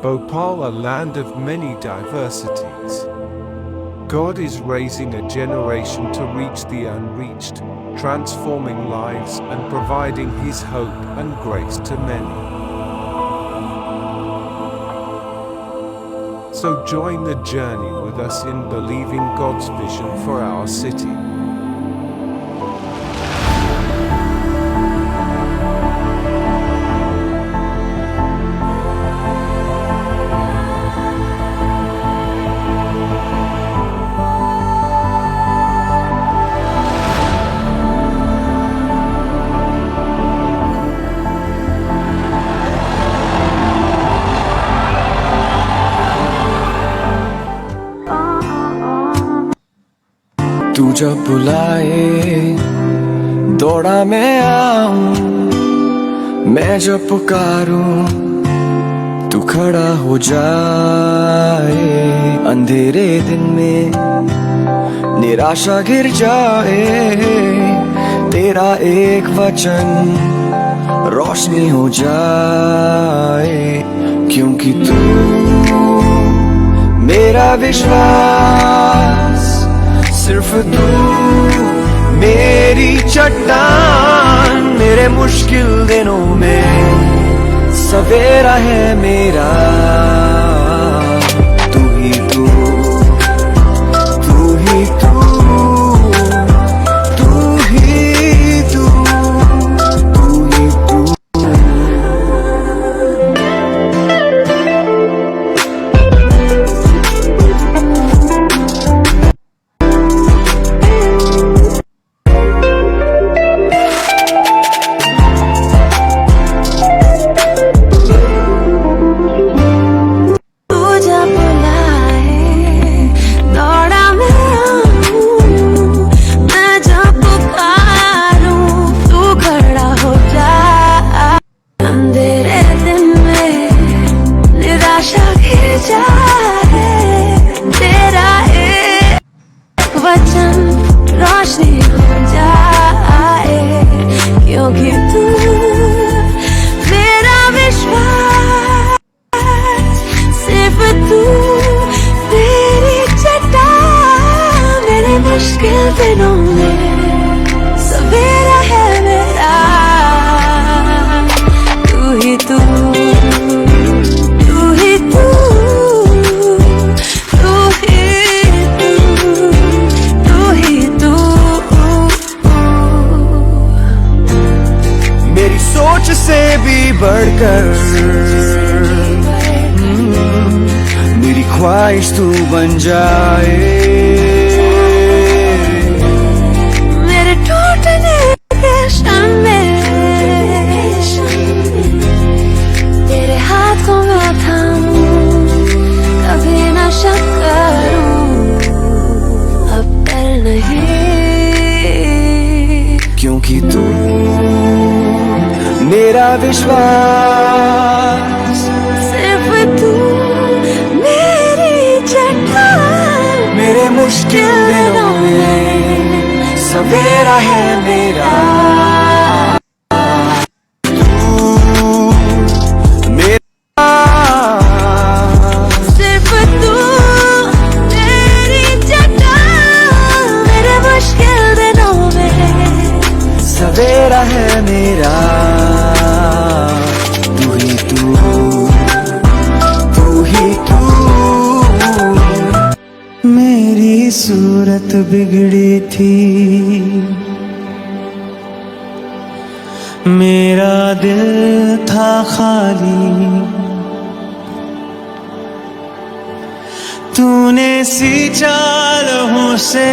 Bhopal, a land of many diversities. God is raising a generation to reach the unreached, transforming lives and providing His hope and grace to many. So join the journey with us in believing God's vision for our city. तू जब बुलाए दौड़ा मैं आऊं, मैं जब पुकारूं तू खड़ा हो जाए। अंधेरे दिन में निराशा घिर जाए, तेरा एक वचन रोशनी हो जाए। क्योंकि तू मेरा विश्वास, सिर्फ तू मेरी चट्टान, मेरे मुश्किल दिनों में सवेरा है मेरा। तू ही तू, तू ही तू, तू ही तू, तू ही तू। वचन रोशनी हो जाए। क्योंकि तू मेरा विश्वास, सिर्फ तू तेरी चट्टान, मेरे मुश्किल दिनों में सवेरा है मेरा। तू ही तू, तू ही तू, सोच से भी बढ़कर मेरी ख्वाहिश तू बन जाए। मेरे टूटने के क्षण में तेरे हाथ को मैं थामूं, कभी न शक करूं अब कर नहीं। क्योंकि तू मेरा विश्वास, सिर्फ तू मेरी चट्टान, मेरे मुश्किल दिनों में सवेरा है मेरा। तू मेरा, सिर्फ तू मेरी चट्टान, मेरे मुश्किल दिनों में सवेरा है मेरा। तू ही तू, तू ही तू। मेरी सूरत बिगड़ी थी, मेरा दिल था खाली, तूने सींचा लहू से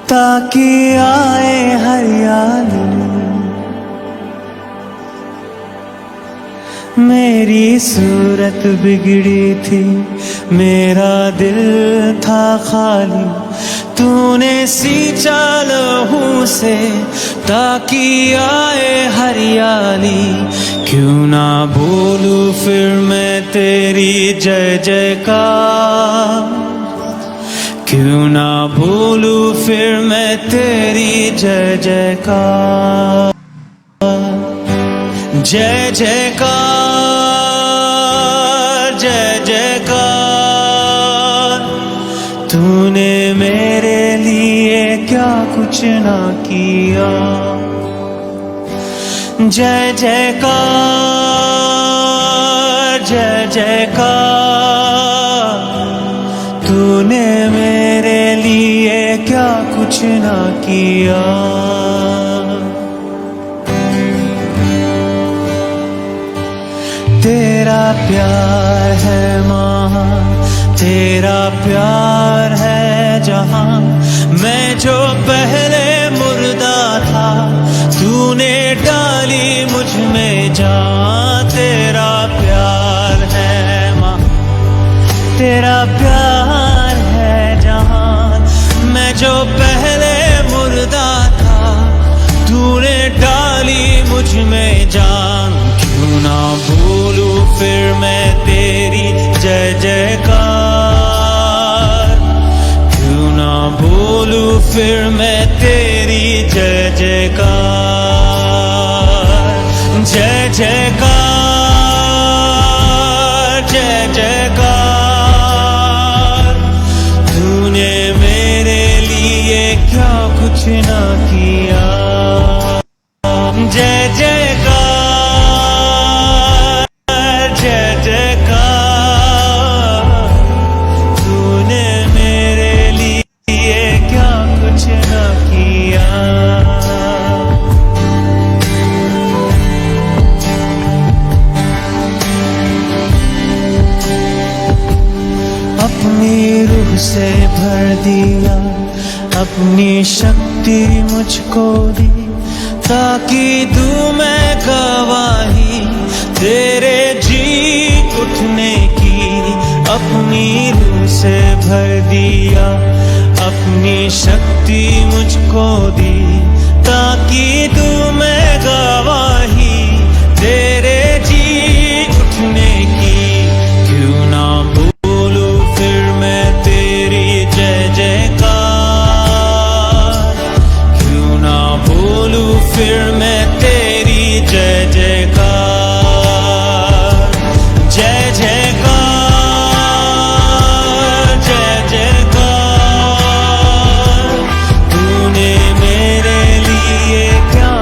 ताकि आए हरियाली। मेरी सूरत बिगड़ी थी, मेरा दिल था खाली, तूने सींचा लहू से ताकि आए हरियाली। क्यों ना बोलूं फिर मैं तेरी जय जयकार, क्यों ना बोलूं फिर मैं तेरी जय जयकार। जय जयकार जय जयकार, तूने मेरे लिए क्या कुछ ना किया। जय जयकार जय जयकार, तूने मेरे लिए क्या कुछ ना किया। तेरा प्यार है महान, तेरा प्यार है जहां, मैं जो पहले मुर्दा था तूने डाली मुझ में जान। तेरा प्यार है महान, तेरा प्यार है जहान, मैं जो पहले मुर्दा था तूने डाली मुझ में जान। क्यों ना बोलूं फिर मैं तेरी जय जयकार, क्यों ना बोलूं फिर मैं तेरी जय जयकार। जय जयकार जय जयकार, तूने मेरे लिए क्या कुछ ना किया। जय जयकार जय जयकार, तूने मेरे लिए क्या कुछ ना किया। अपनी रूह से भर दिया, अपनी शक्ति मुझको दी, ताकि दूं मैं गवाही तेरे जी उठने की। अपनी रूह से भर दिया, अपनी शक्ति मुझको दी, ताकि दूं मैं गवाही तेरे जी उठने की। क्यों ना बोलूं फिर मैं तेरी जय जयकार, क्यों ना बोलूं फिर मैं तेरी जय जयकार। जय जयकार जय जयकार, तूने मेरे लिए क्या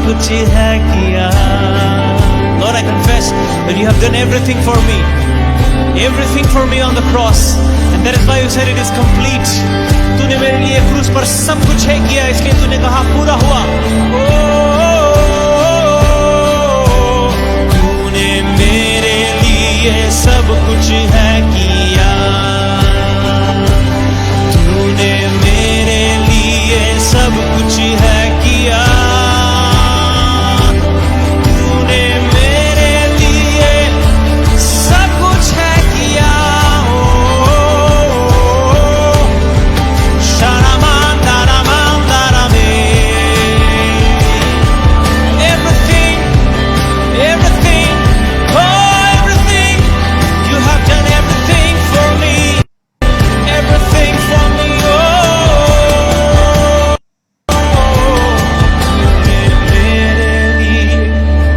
कुछ है किया. Lord, I confess that you have done everything for me. Everything for me on the cross. And that is why you said it is complete. तूने मेरे लिए क्रूस पर सब कुछ है किया, इसलिए तूने कहा पूरा हुआ. तूने मेरे लिए सब कुछ है किया. तूने मेरे लिए सब कुछ है किया. तूने मेरे लिए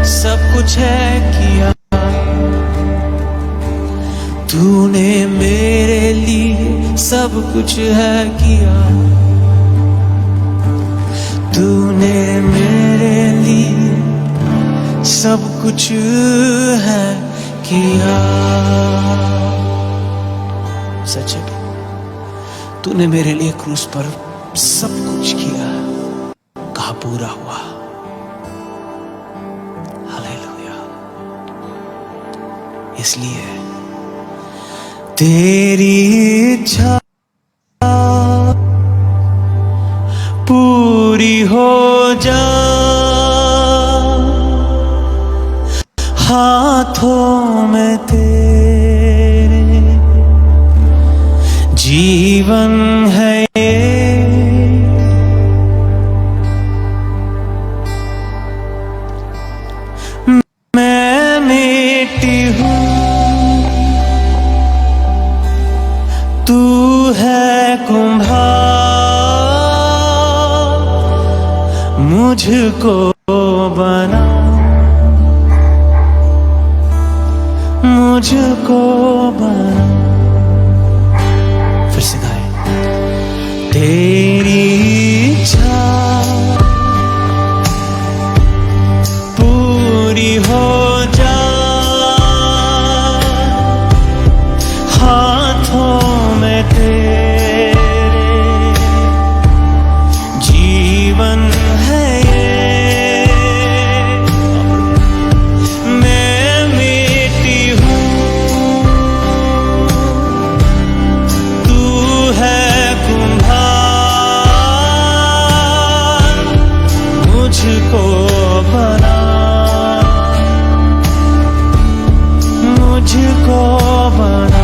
सब कुछ है किया. तूने मेरे लिए सब कुछ है किया. तूने मेरे लिए सब कुछ है किया. सच है, तूने मेरे लिए क्रूस पर सब कुछ किया. कहा पूरा हुआ. हालेलुया. इसलिए तेरी इच्छा पूरी हो जा. हाथों में तेरे जीवन है. मैं मिट्टी हूँ, तू है कुम्हार. मुझको बना, मुझको बना. फिर से गाए. तेरी इच्छा पूरी हो जा. हाथों में तेरे जीवन है. मैं मिट्टी हूँ, तू है कुम्हार. मुझको बना, मुझको बना.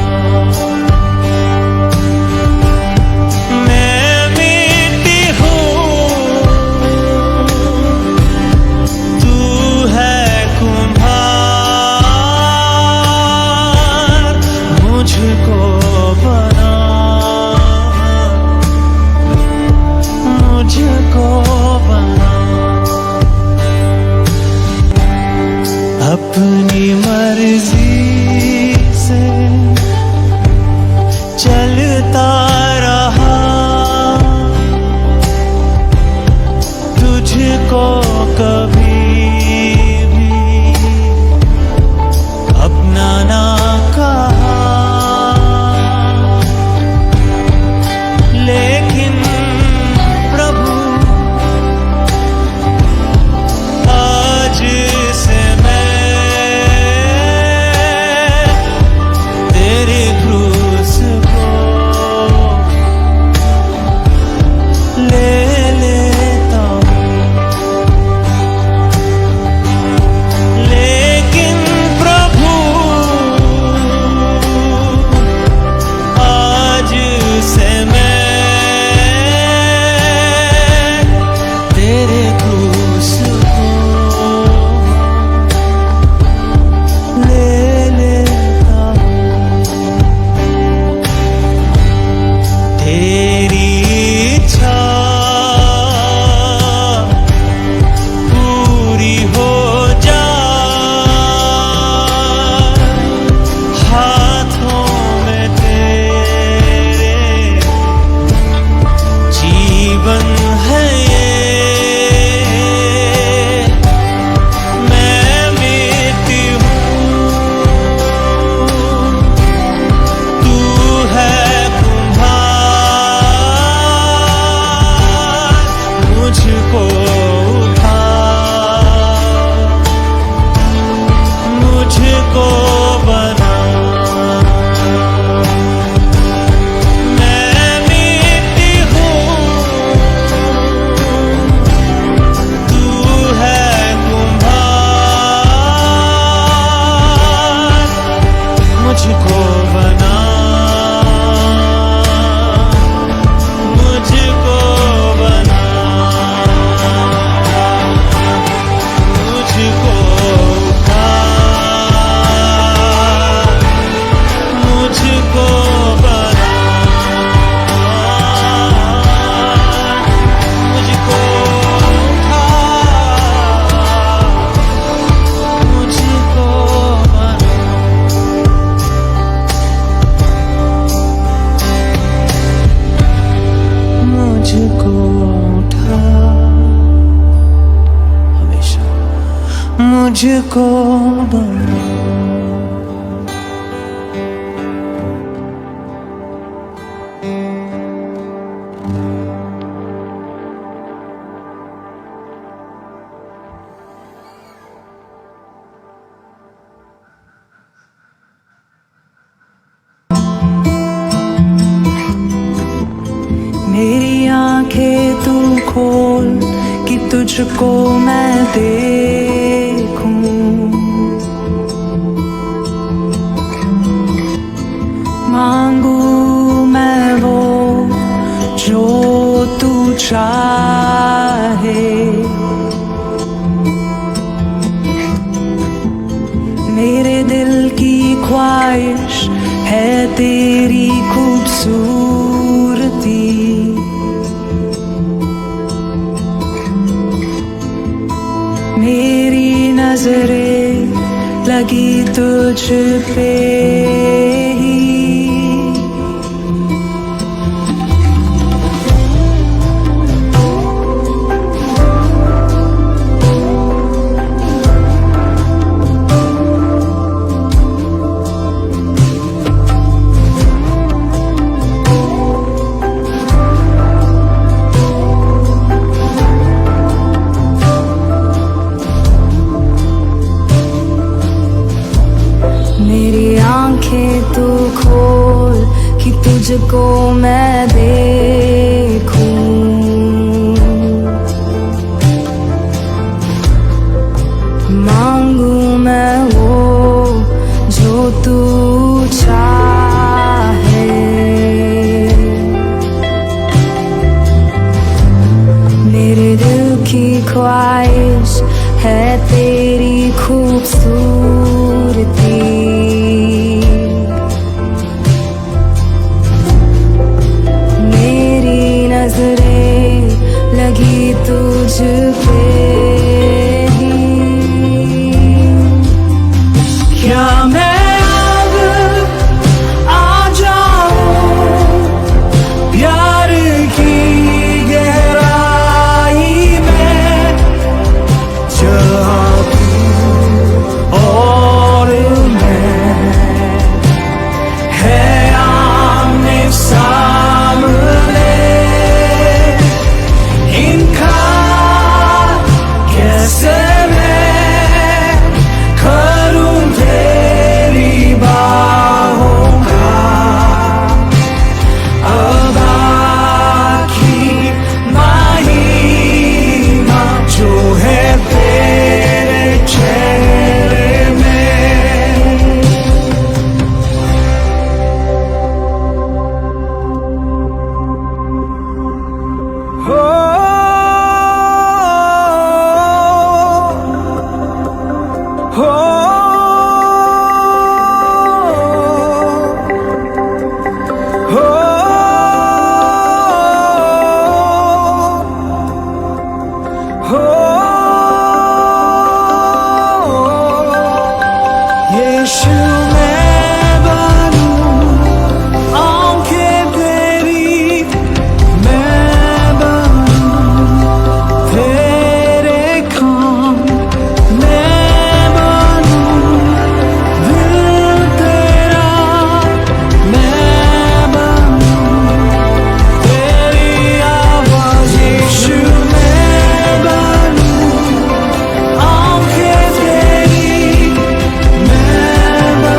अपनी मर्जी से चलता रहा. तुझको कभी भी अपना ना कहा. लेकिन प्रभु आज से मुझको बना। मेरी आंखें तू खोल कि तुझको मैं देखूं, मांगू मैं वो जो तू चाहे। मेरे दिल की ख्वाहिश है तेरी खूबसूरती, मेरी नजरें लगी तुझ पे ही। मेरी आंखें तू खोल कि तुझको मैं देखूं, मांगू मैं वो जो तू चाहे। मेरे दिल की ख्वाहिश है तेरी खूबसूरती, मेरी नजरें लगी तुझ पे ही। क्या मैं अब आ जाऊं प्यार की गहराई में, जहाँ तू और मैं है आमने सामने। इनकार कैसे मैं करूं तेरी बाहों का, अब आखिर महिमा जो है तेरे चेहरे में। हो हो हो हो यीशु मैं बनूं आंखें तेरी, मैं बनूं तेरे काम, मैं बनूं दिल तेरा, मैं बनूं तेरी आवाज़। यीशु मैं बनूं आंखें तेरी, मैं बनूं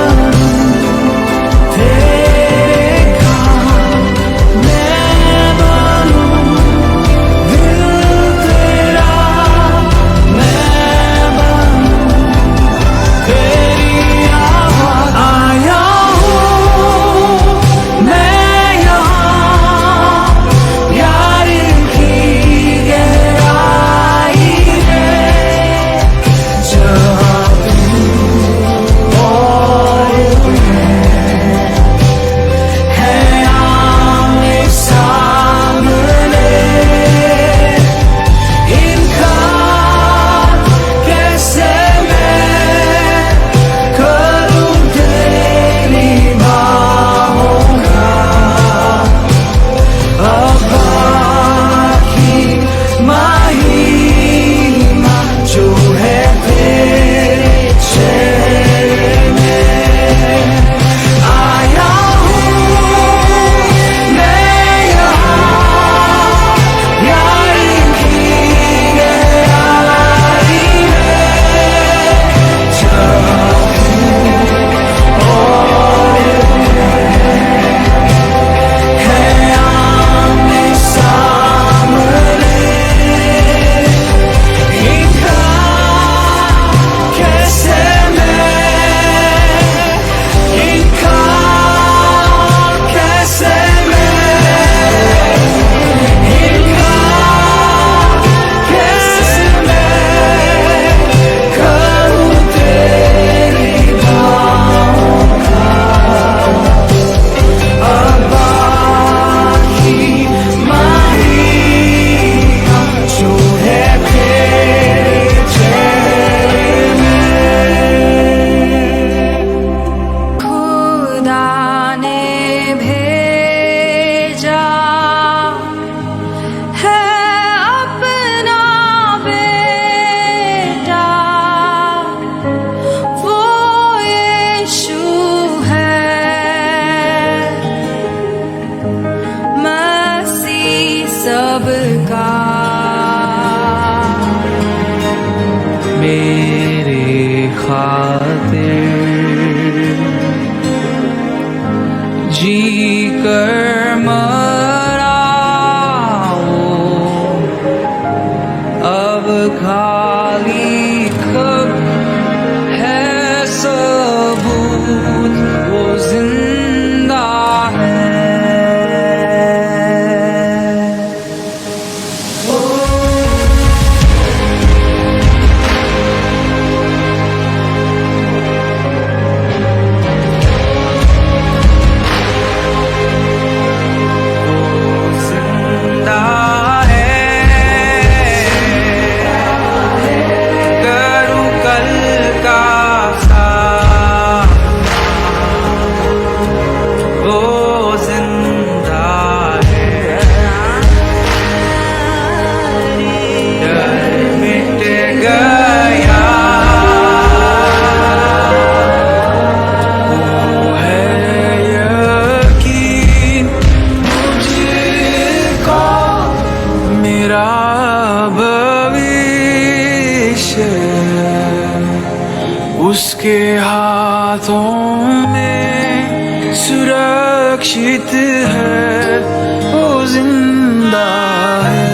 खातिर जी कर मराओ अब खाली खब है सबूत वो जिंदा है उसके हाथों में सुरक्षित है वो जिंदा है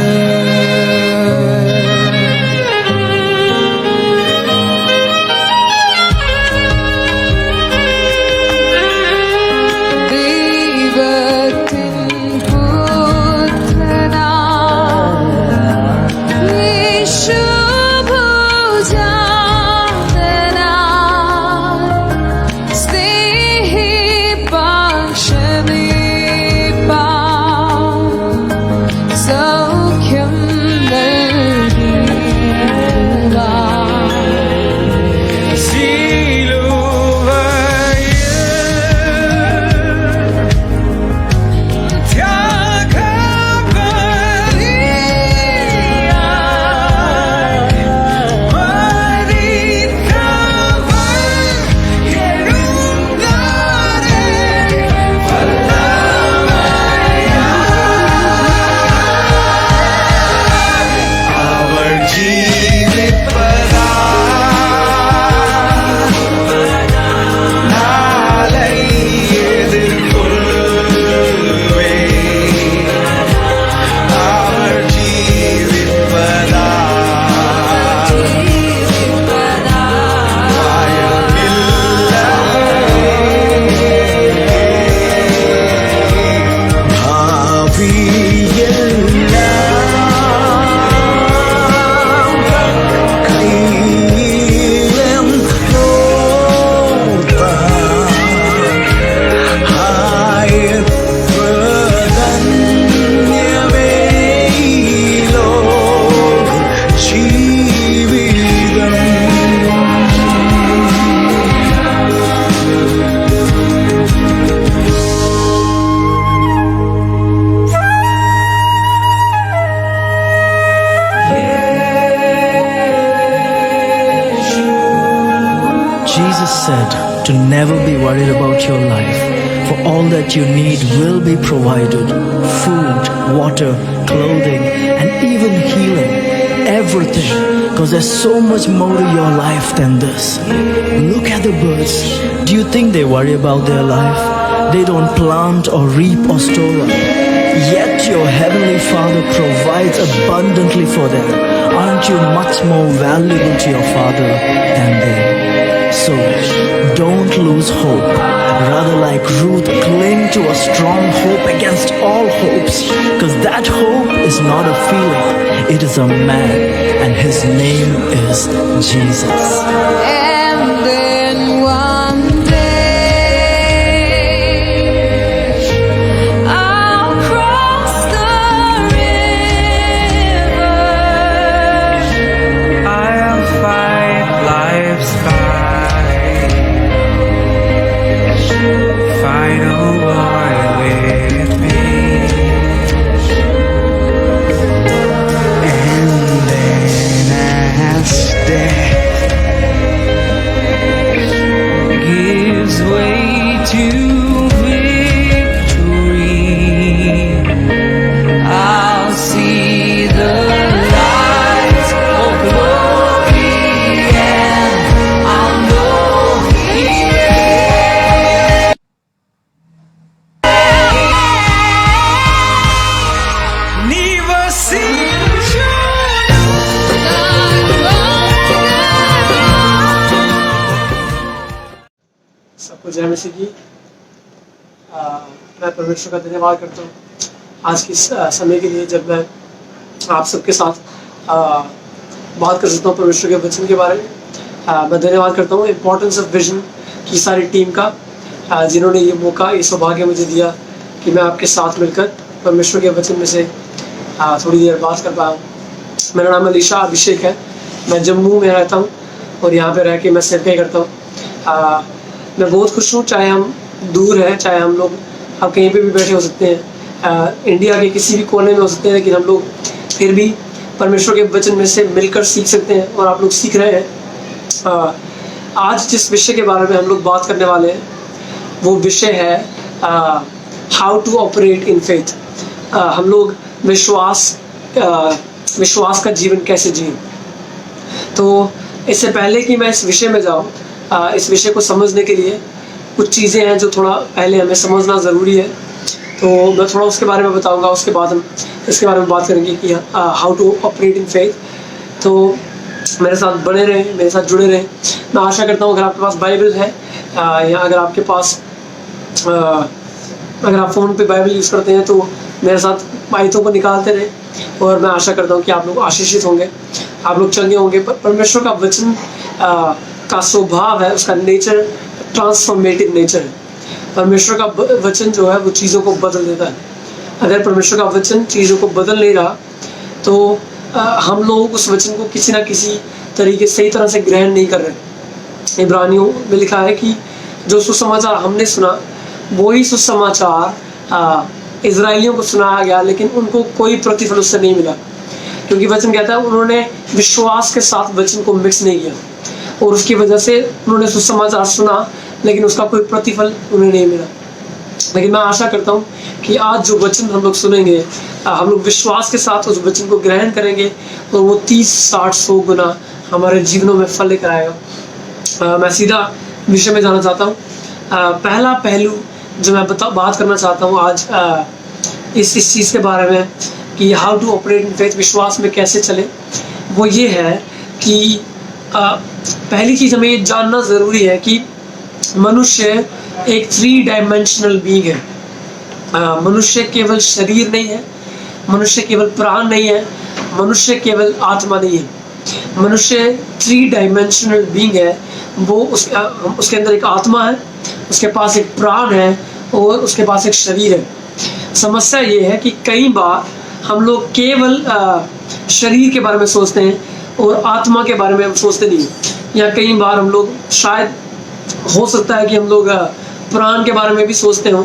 Jesus said to never be worried about your life, for all that you need will be provided. Food, water, clothing, and even healing. Everything. Because there's so much more to your life than this. Look at the birds. Do you think they worry about their life? They don't plant or reap or store up. Yet your heavenly Father provides abundantly for them. Aren't you much more valuable to your Father than they? So, don't lose hope. Rather, like Ruth, cling to a strong hope against all hopes. Because that hope is not a feeling, it is a man, and his name is Jesus. And then one day I'll cross the river. I'll fight life's fight, fight a war with me, and then as death gives way to victory, I'll see the light of glory, and I'll सबको जय मसीह की। मैं परमेश्वर का धन्यवाद करता हूँ आज के समय के लिए, जब मैं आप सबके साथ बात कर सकता हूँ परमेश्वर के वचन के बारे में। मैं धन्यवाद करता हूँ इम्पोर्टेंस ऑफ विजन की सारी टीम का, जिन्होंने ये मौका, ये सौभाग्य मुझे दिया कि मैं आपके साथ मिलकर परमेश्वर के वचन में से थोड़ी देर बात कर पाया हूँ। मेरा नाम अलीशा अभिषेक है, मैं जम्मू में रहता हूँ और यहाँ पे रह के मैं सेवकाई करता हूँ। मैं बहुत खुश हूँ, चाहे हम दूर हैं, चाहे हम लोग अब कहीं पे भी बैठे हो सकते हैं, इंडिया के किसी भी कोने में हो सकते हैं, लेकिन हम लोग फिर भी परमेश्वर के वचन में से मिलकर सीख सकते हैं और आप लोग सीख रहे हैं। आज जिस विषय के बारे में हम लोग बात करने वाले हैं वो विषय है how to operate in faith. हम लोग विश्वास का जीवन कैसे जिए। तो इससे पहले कि मैं इस विषय में जाऊँ, इस विषय को समझने के लिए कुछ चीज़ें हैं जो थोड़ा पहले हमें समझना ज़रूरी है। तो मैं थोड़ा उसके बारे में बताऊंगा, उसके बाद हम इसके बारे में बात करेंगे कि how to operate in faith. तो मेरे साथ बने रहें, मेरे साथ जुड़े रहें। मैं आशा करता हूँ अगर आपके पास बाइबल है या अगर आपके पास अगर आप फ़ोन पे बाइबल यूज़ करते हैं तो मेरे साथ आयतों को निकालते रहें और मैं आशा करता हूँ कि आप लोग आशीषित होंगे, आप लोग चंगे होंगे। परमेश्वर का वचन का स्वभाव है, उसका नेचर ट्रांसफॉर्मेटिव नेचर है। परमेश्वर का वचन जो है वो चीज़ों को बदल देता है। अगर परमेश्वर का वचन चीज़ों को बदल नहीं रहा तो हम लोग उस वचन को किसी ना किसी तरीके सही तरह से ग्रहण नहीं कर रहे। इब्रानियों में लिखा है कि जो सुसमाचार हमने सुना वही सुसमाचार इजराइलियों को सुनाया गया, लेकिन उनको कोई प्रतिफल उससे नहीं मिला, क्योंकि वचन कहता है उन्होंने विश्वास के साथ वचन को मिक्स नहीं किया और उसकी वजह से उन्होंने सुसमाचार सुना लेकिन उसका कोई प्रतिफल उन्हें नहीं मिला। लेकिन मैं आशा करता हूँ कि आज जो वचन हम लोग सुनेंगे, हम लोग विश्वास के साथ उस वचन को ग्रहण करेंगे और वो 30, 60, 100 गुना हमारे जीवनों में फल लेकर आएगा। मैं सीधा विषय में जाना चाहता हूँ। पहला पहलू जो मैं बात करना चाहता हूँ आज इस चीज़ के बारे में कि how to operate in faith, विश्वास में कैसे चले, वो ये है कि पहली चीज़ हमें ये जानना ज़रूरी है कि मनुष्य एक 3 डायमेंशनल बीइंग है। मनुष्य केवल शरीर नहीं है, मनुष्य केवल प्राण नहीं है, मनुष्य केवल आत्मा नहीं है। मनुष्य 3 डायमेंशनल बीइंग है। वो उसके अंदर एक आत्मा है, उसके पास एक प्राण है और उसके पास एक शरीर है। समस्या ये है कि कई बार हम लोग केवल शरीर के बारे में सोचते हैं और आत्मा के बारे में हम सोचते नहीं, या कई बार हम लोग शायद हो सकता है कि हम लोग प्राण के बारे में भी सोचते हों,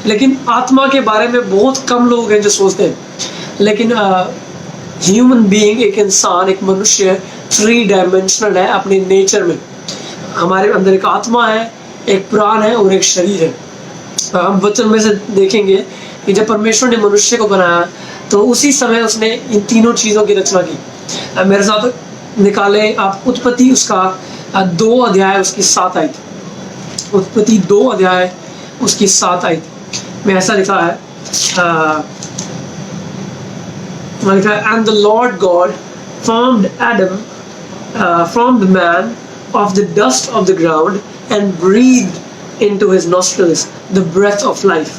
लेकिन आत्मा के बारे में बहुत कम लोग हैं जो सोचते हैं। लेकिन ह्यूमन बीइंग, एक इंसान, एक मनुष्य 3 डायमेंशनल है अपने नेचर में। हमारे अंदर एक आत्मा है, एक प्राण है और एक शरीर है। हम वचन में से देखेंगे कि जब परमेश्वर ने मनुष्य को बनाया तो उसी समय उसने इन तीनों चीज़ों की रचना की। मेरे साथ निकाले आप उत्पत्ति, उसका 2 अध्याय उसकी 7 आयत। उत्पत्ति 2 अध्याय उसकी 7 आयत में ऐसा लिखा है, and the Lord God formed Adam from the man of the dust of the ground and breathed into his nostrils the breath of life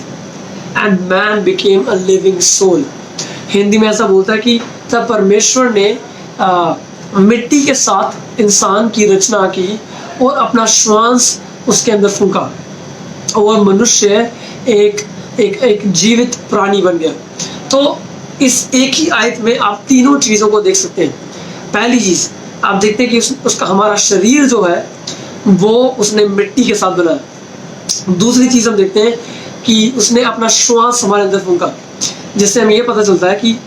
and man became a living soul। Hindi में ऐसा बोलता है कि तब परमेश्वर ने मिट्टी के साथ इंसान की रचना की और अपना श्वास उसके अंदर फूंका और मनुष्य एक जीवित प्राणी बन गया। तो इस एक ही आयत में आप तीनों चीज़ों को देख सकते हैं। पहली चीज़ आप देखते हैं कि उसका हमारा शरीर जो है वो उसने मिट्टी के साथ बनाया। दूसरी चीज़ हम देखते हैं कि उसने अपना श्वास हमारे अंदर फूंका, जिससे हमें ये पता चलता है कि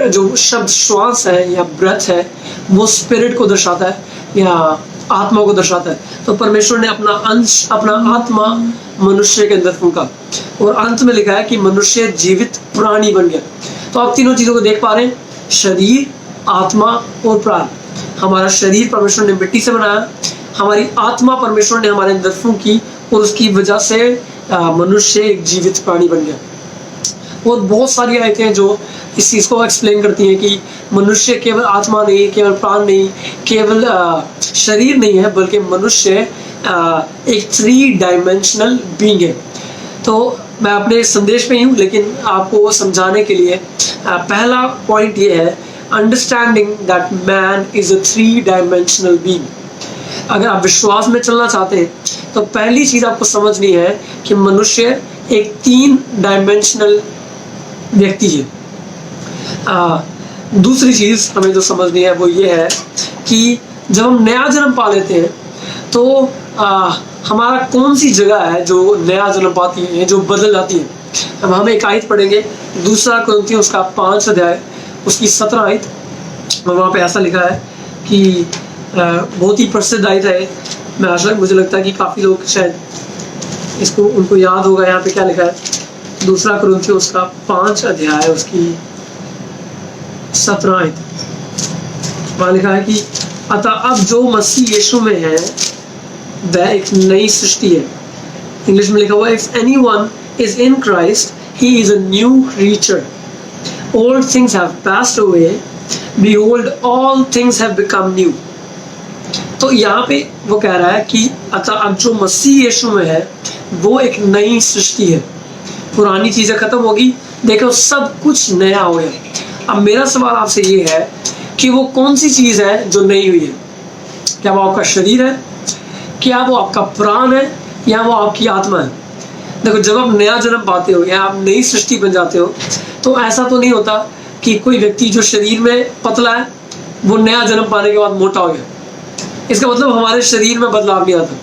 जो शब्द श्वास है या ब्रेथ है वो स्पिरिट को दर्शाता है या आत्मा को दर्शाता है। तो परमेश्वर ने अपना अंश, अपना आत्मा मनुष्य के अंदर फूंका और अंत में लिखा है कि मनुष्य जीवित प्राणी बन गया। तो आप तीनों चीज़ों को देख पा रहे हैं, शरीर, आत्मा और प्राण। हमारा शरीर परमेश्वर ने मिट्टी से बनाया, हमारी आत्मा परमेश्वर ने हमारे अंदर फूंकी और उसकी वजह से मनुष्य एक जीवित प्राणी बन गया। और बहुत सारी आयतें हैं जो इस चीज़ को एक्सप्लेन करती हैं कि मनुष्य केवल आत्मा नहीं, केवल प्राण नहीं, केवल शरीर नहीं है, बल्कि मनुष्य एक 3 डायमेंशनल बीइंग है। तो मैं अपने संदेश में ही हूँ, लेकिन आपको समझाने के लिए पहला पॉइंट ये है, understanding that man is a 3 dimensional being. अगर आप विश्वास में चलना चाहते हैं तो पहली चीज़ आपको समझनी है कि मनुष्य एक 3 डायमेंशनल व्यक्ति है। दूसरी चीज़ हमें जो समझनी है वो ये है कि जब हम नया जन्म पा लेते हैं तो हमारा कौन सी जगह है जो नया जन्म पाती है, जो बदल जाती है। अब हम एक आयत पढ़ेंगे, 2 कुरिन्थियों उसका 5 अध्याय उसकी 17 आयत, और वहाँ पे ऐसा लिखा है कि बहुत ही प्रसिद्ध आयत है। मैं आशा मुझे लगता है कि काफ़ी लोग शायद इसको उनको याद होगा। यहाँ पे क्या लिखा है, 2 कुरिन्थियों उसका 5 अध्याय उसकी 17 आयत, वहाँ लिखा है कि अतः अब जो मसीह यीशु में है वह एक नई सृष्टि है। इंग्लिश में लिखा हुआ है, if anyone is in Christ he is a new creature, old things have passed away, behold all things have become new। तो यहाँ पे वो कह रहा है कि अतः अब जो मसीह यीशु में है वो एक नई सृष्टि है, पुरानी चीज़ें खत्म होगी, देखो सब कुछ नया हो गया। अब मेरा सवाल आपसे ये है कि वो कौन सी चीज़ है जो नई हुई है? क्या वो आपका शरीर है, क्या वो आपका प्राण है, या वो आपकी आत्मा है? देखो, जब आप नया जन्म पाते हो या आप नई सृष्टि बन जाते हो तो ऐसा तो नहीं होता कि कोई व्यक्ति जो शरीर में पतला है वो नया जन्म पाने के बाद मोटा हो गया। इसका मतलब हमारे शरीर में बदलाव नहीं आता।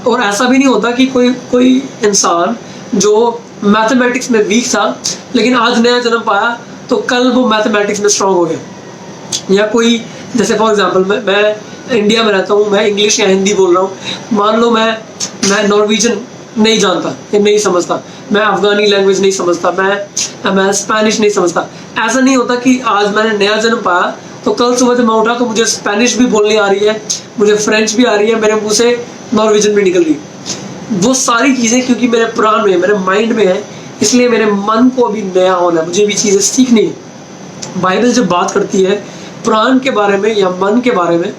और ऐसा भी नहीं होता कि कोई इंसान जो मैथमेटिक्स में वीक था लेकिन आज नया जन्म पाया तो कल वो मैथमेटिक्स में स्ट्रांग हो गया। या कोई, जैसे फॉर एग्जांपल मैं इंडिया में रहता हूँ, मैं इंग्लिश या हिंदी बोल रहा हूँ, मान लो मैं नॉर्वेजियन नहीं जानता या नहीं समझता, मैं अफगानी लैंग्वेज नहीं समझता, मैं स्पेनिश नहीं समझता। ऐसा नहीं होता कि आज मैंने नया जन्म पाया तो कल सुबह जब मैं उठा तो मुझे स्पेनिश भी बोलनी आ रही है, मुझे फ्रेंच भी आ रही है, मेरे मुंह से नॉर्वेजियन भी निकल रही है। वो सारी चीज़ें क्योंकि मेरे प्राण में, मेरे माइंड में है, इसलिए मेरे मन को अभी नया होना है, मुझे भी चीज़ें सीखनी है। बाइबल जब बात करती है प्राण के बारे में या मन के बारे में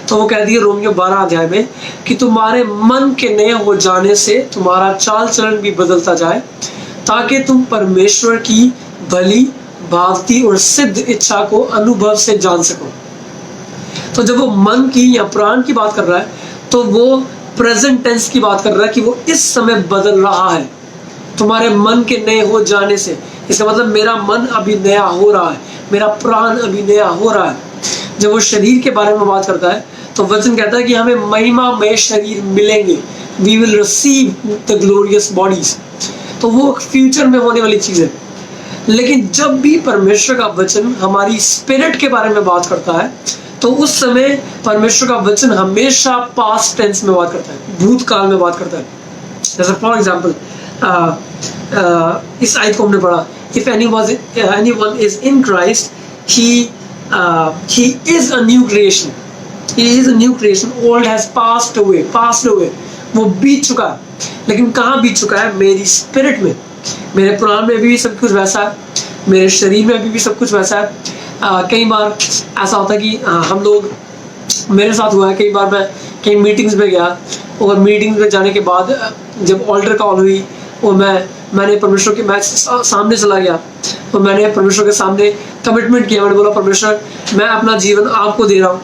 तो वो कहती है रोमियो 12 अध्याय में कि तुम्हारे मन के नए हो जाने से तुम्हारा चाल चलन भी बदलता जाए ताकि तुम परमेश्वर की भली, भावती और सिद्ध इच्छा को अनुभव से जान सको। तो जब वो मन की या प्राण की बात कर रहा है तो वो प्रेजेंट टेंस की बात कर रहा है कि वो इस समय बदल रहा है तुम्हारे मन के नए हो जाने से। इसका मतलब मेरा मन अभी नया हो रहा है, मेरा प्राण अभी नया हो रहा है। जब वो शरीर के बारे में बात करता है तो वचन कहता है कि हमें महिमा में शरीर मिलेंगे, we will receive the glorious bodies. तो वो फ्यूचर में होने वाली चीज़ है। लेकिन जब भी परमेश्वर का वचन हमारी स्पिरिट के बारे में बात करता है तो उस समय परमेश्वर का वचन हमेशा पास्ट टेंस में बात करता है, भूतकाल में बात करता है। जैसे फॉर एग्जाम्पल इस आयत को हमने पढ़ा, if anyone is in Christ he is a new creation, he is a new creation, old has passed away, वो बीत चुका है। लेकिन कहाँ बीत चुका है? मेरी स्पिरिट में, मेरे प्राण में भी सब कुछ वैसा है, मेरे शरीर में भी सब कुछ वैसा है। कई बार ऐसा होता है कि हम लोग, मेरे साथ हुआ है, कई बार मैं कई मीटिंग्स में गया और मीटिंग्स में जाने के बाद जब ऑल्टर कॉल हुई और मैंने परमेश्वर के, मैं सामने चला गया और मैंने परमेश्वर के सामने कमिटमेंट किया। मैंने बोला परमेश्वर मैं अपना जीवन आपको दे रहा हूँ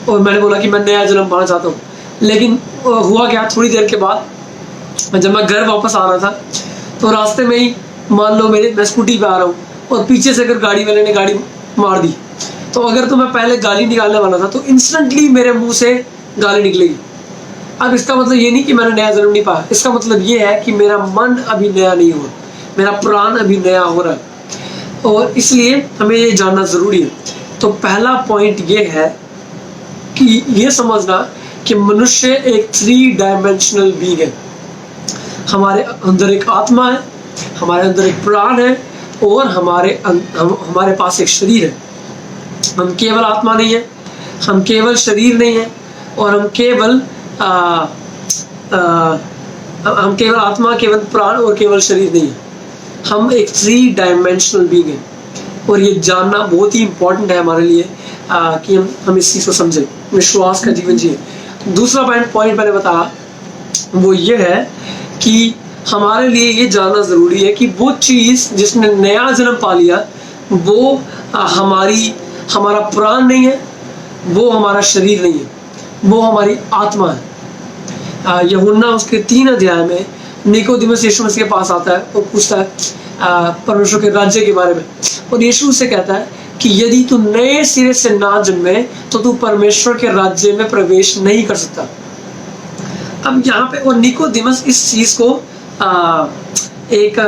और मैंने बोला कि मैं नया जन्म पाना चाहता हूँ। लेकिन हुआ क्या, थोड़ी देर के बाद जब मैं घर वापस आ रहा था तो रास्ते में ही मान लो मैं स्कूटी पे आ रहा हूँ और पीछे से अगर गाड़ी वाले ने गाड़ी मार दी तो अगर तो मैं पहले गाली निकालने वाला था तो इंस्टेंटली मेरे मुंह से गाली निकलेगी। अब इसका मतलब ये नहीं कि मैंने नया जन्म नहीं पाया, इसका मतलब ये है कि मेरा मन अभी नया नहीं हुआ, मेरा प्राण अभी नया हो रहा है, और इसलिए हमें ये जानना ज़रूरी है। तो पहला पॉइंट ये है कि ये समझना कि मनुष्य एक 3 डायमेंशनल बीइंग है। हमारे अंदर एक आत्मा है, हमारे अंदर एक प्राण है और हमारे पास एक शरीर है। हम केवल आत्मा नहीं है, हम केवल शरीर नहीं है, और हम केवल आत्मा, केवल प्राण और केवल शरीर नहीं है। हम एक 3 डायमेंशनल बीइंग है। और ये जानना बहुत ही इम्पोर्टेंट है हमारे लिए कि हम इस चीज़ को समझें, विश्वास का जीवन जिए। दूसरा पॉइंट मैंने बताया वो ये है कि हमारे लिए ये जानना ज़रूरी है कि वो चीज़ जिसने नया जन्म पा लिया वो हमारा प्राण नहीं है, वो हमारा शरीर नहीं है, वो हमारी आत्मा है। यूहन्ना उसके 3 अध्याय में निकोदेमुस यीशु मसीह के पास आता है और पूछता है परमेश्वर के राज्य के बारे में, और यीशु से कहता है कि यदि तू नए सिरे से ना जन्मे तो तू परमेश्वर के राज्य में प्रवेश नहीं कर सकता। अब यहाँ पे और निकोदेमुस इस चीज़ को एक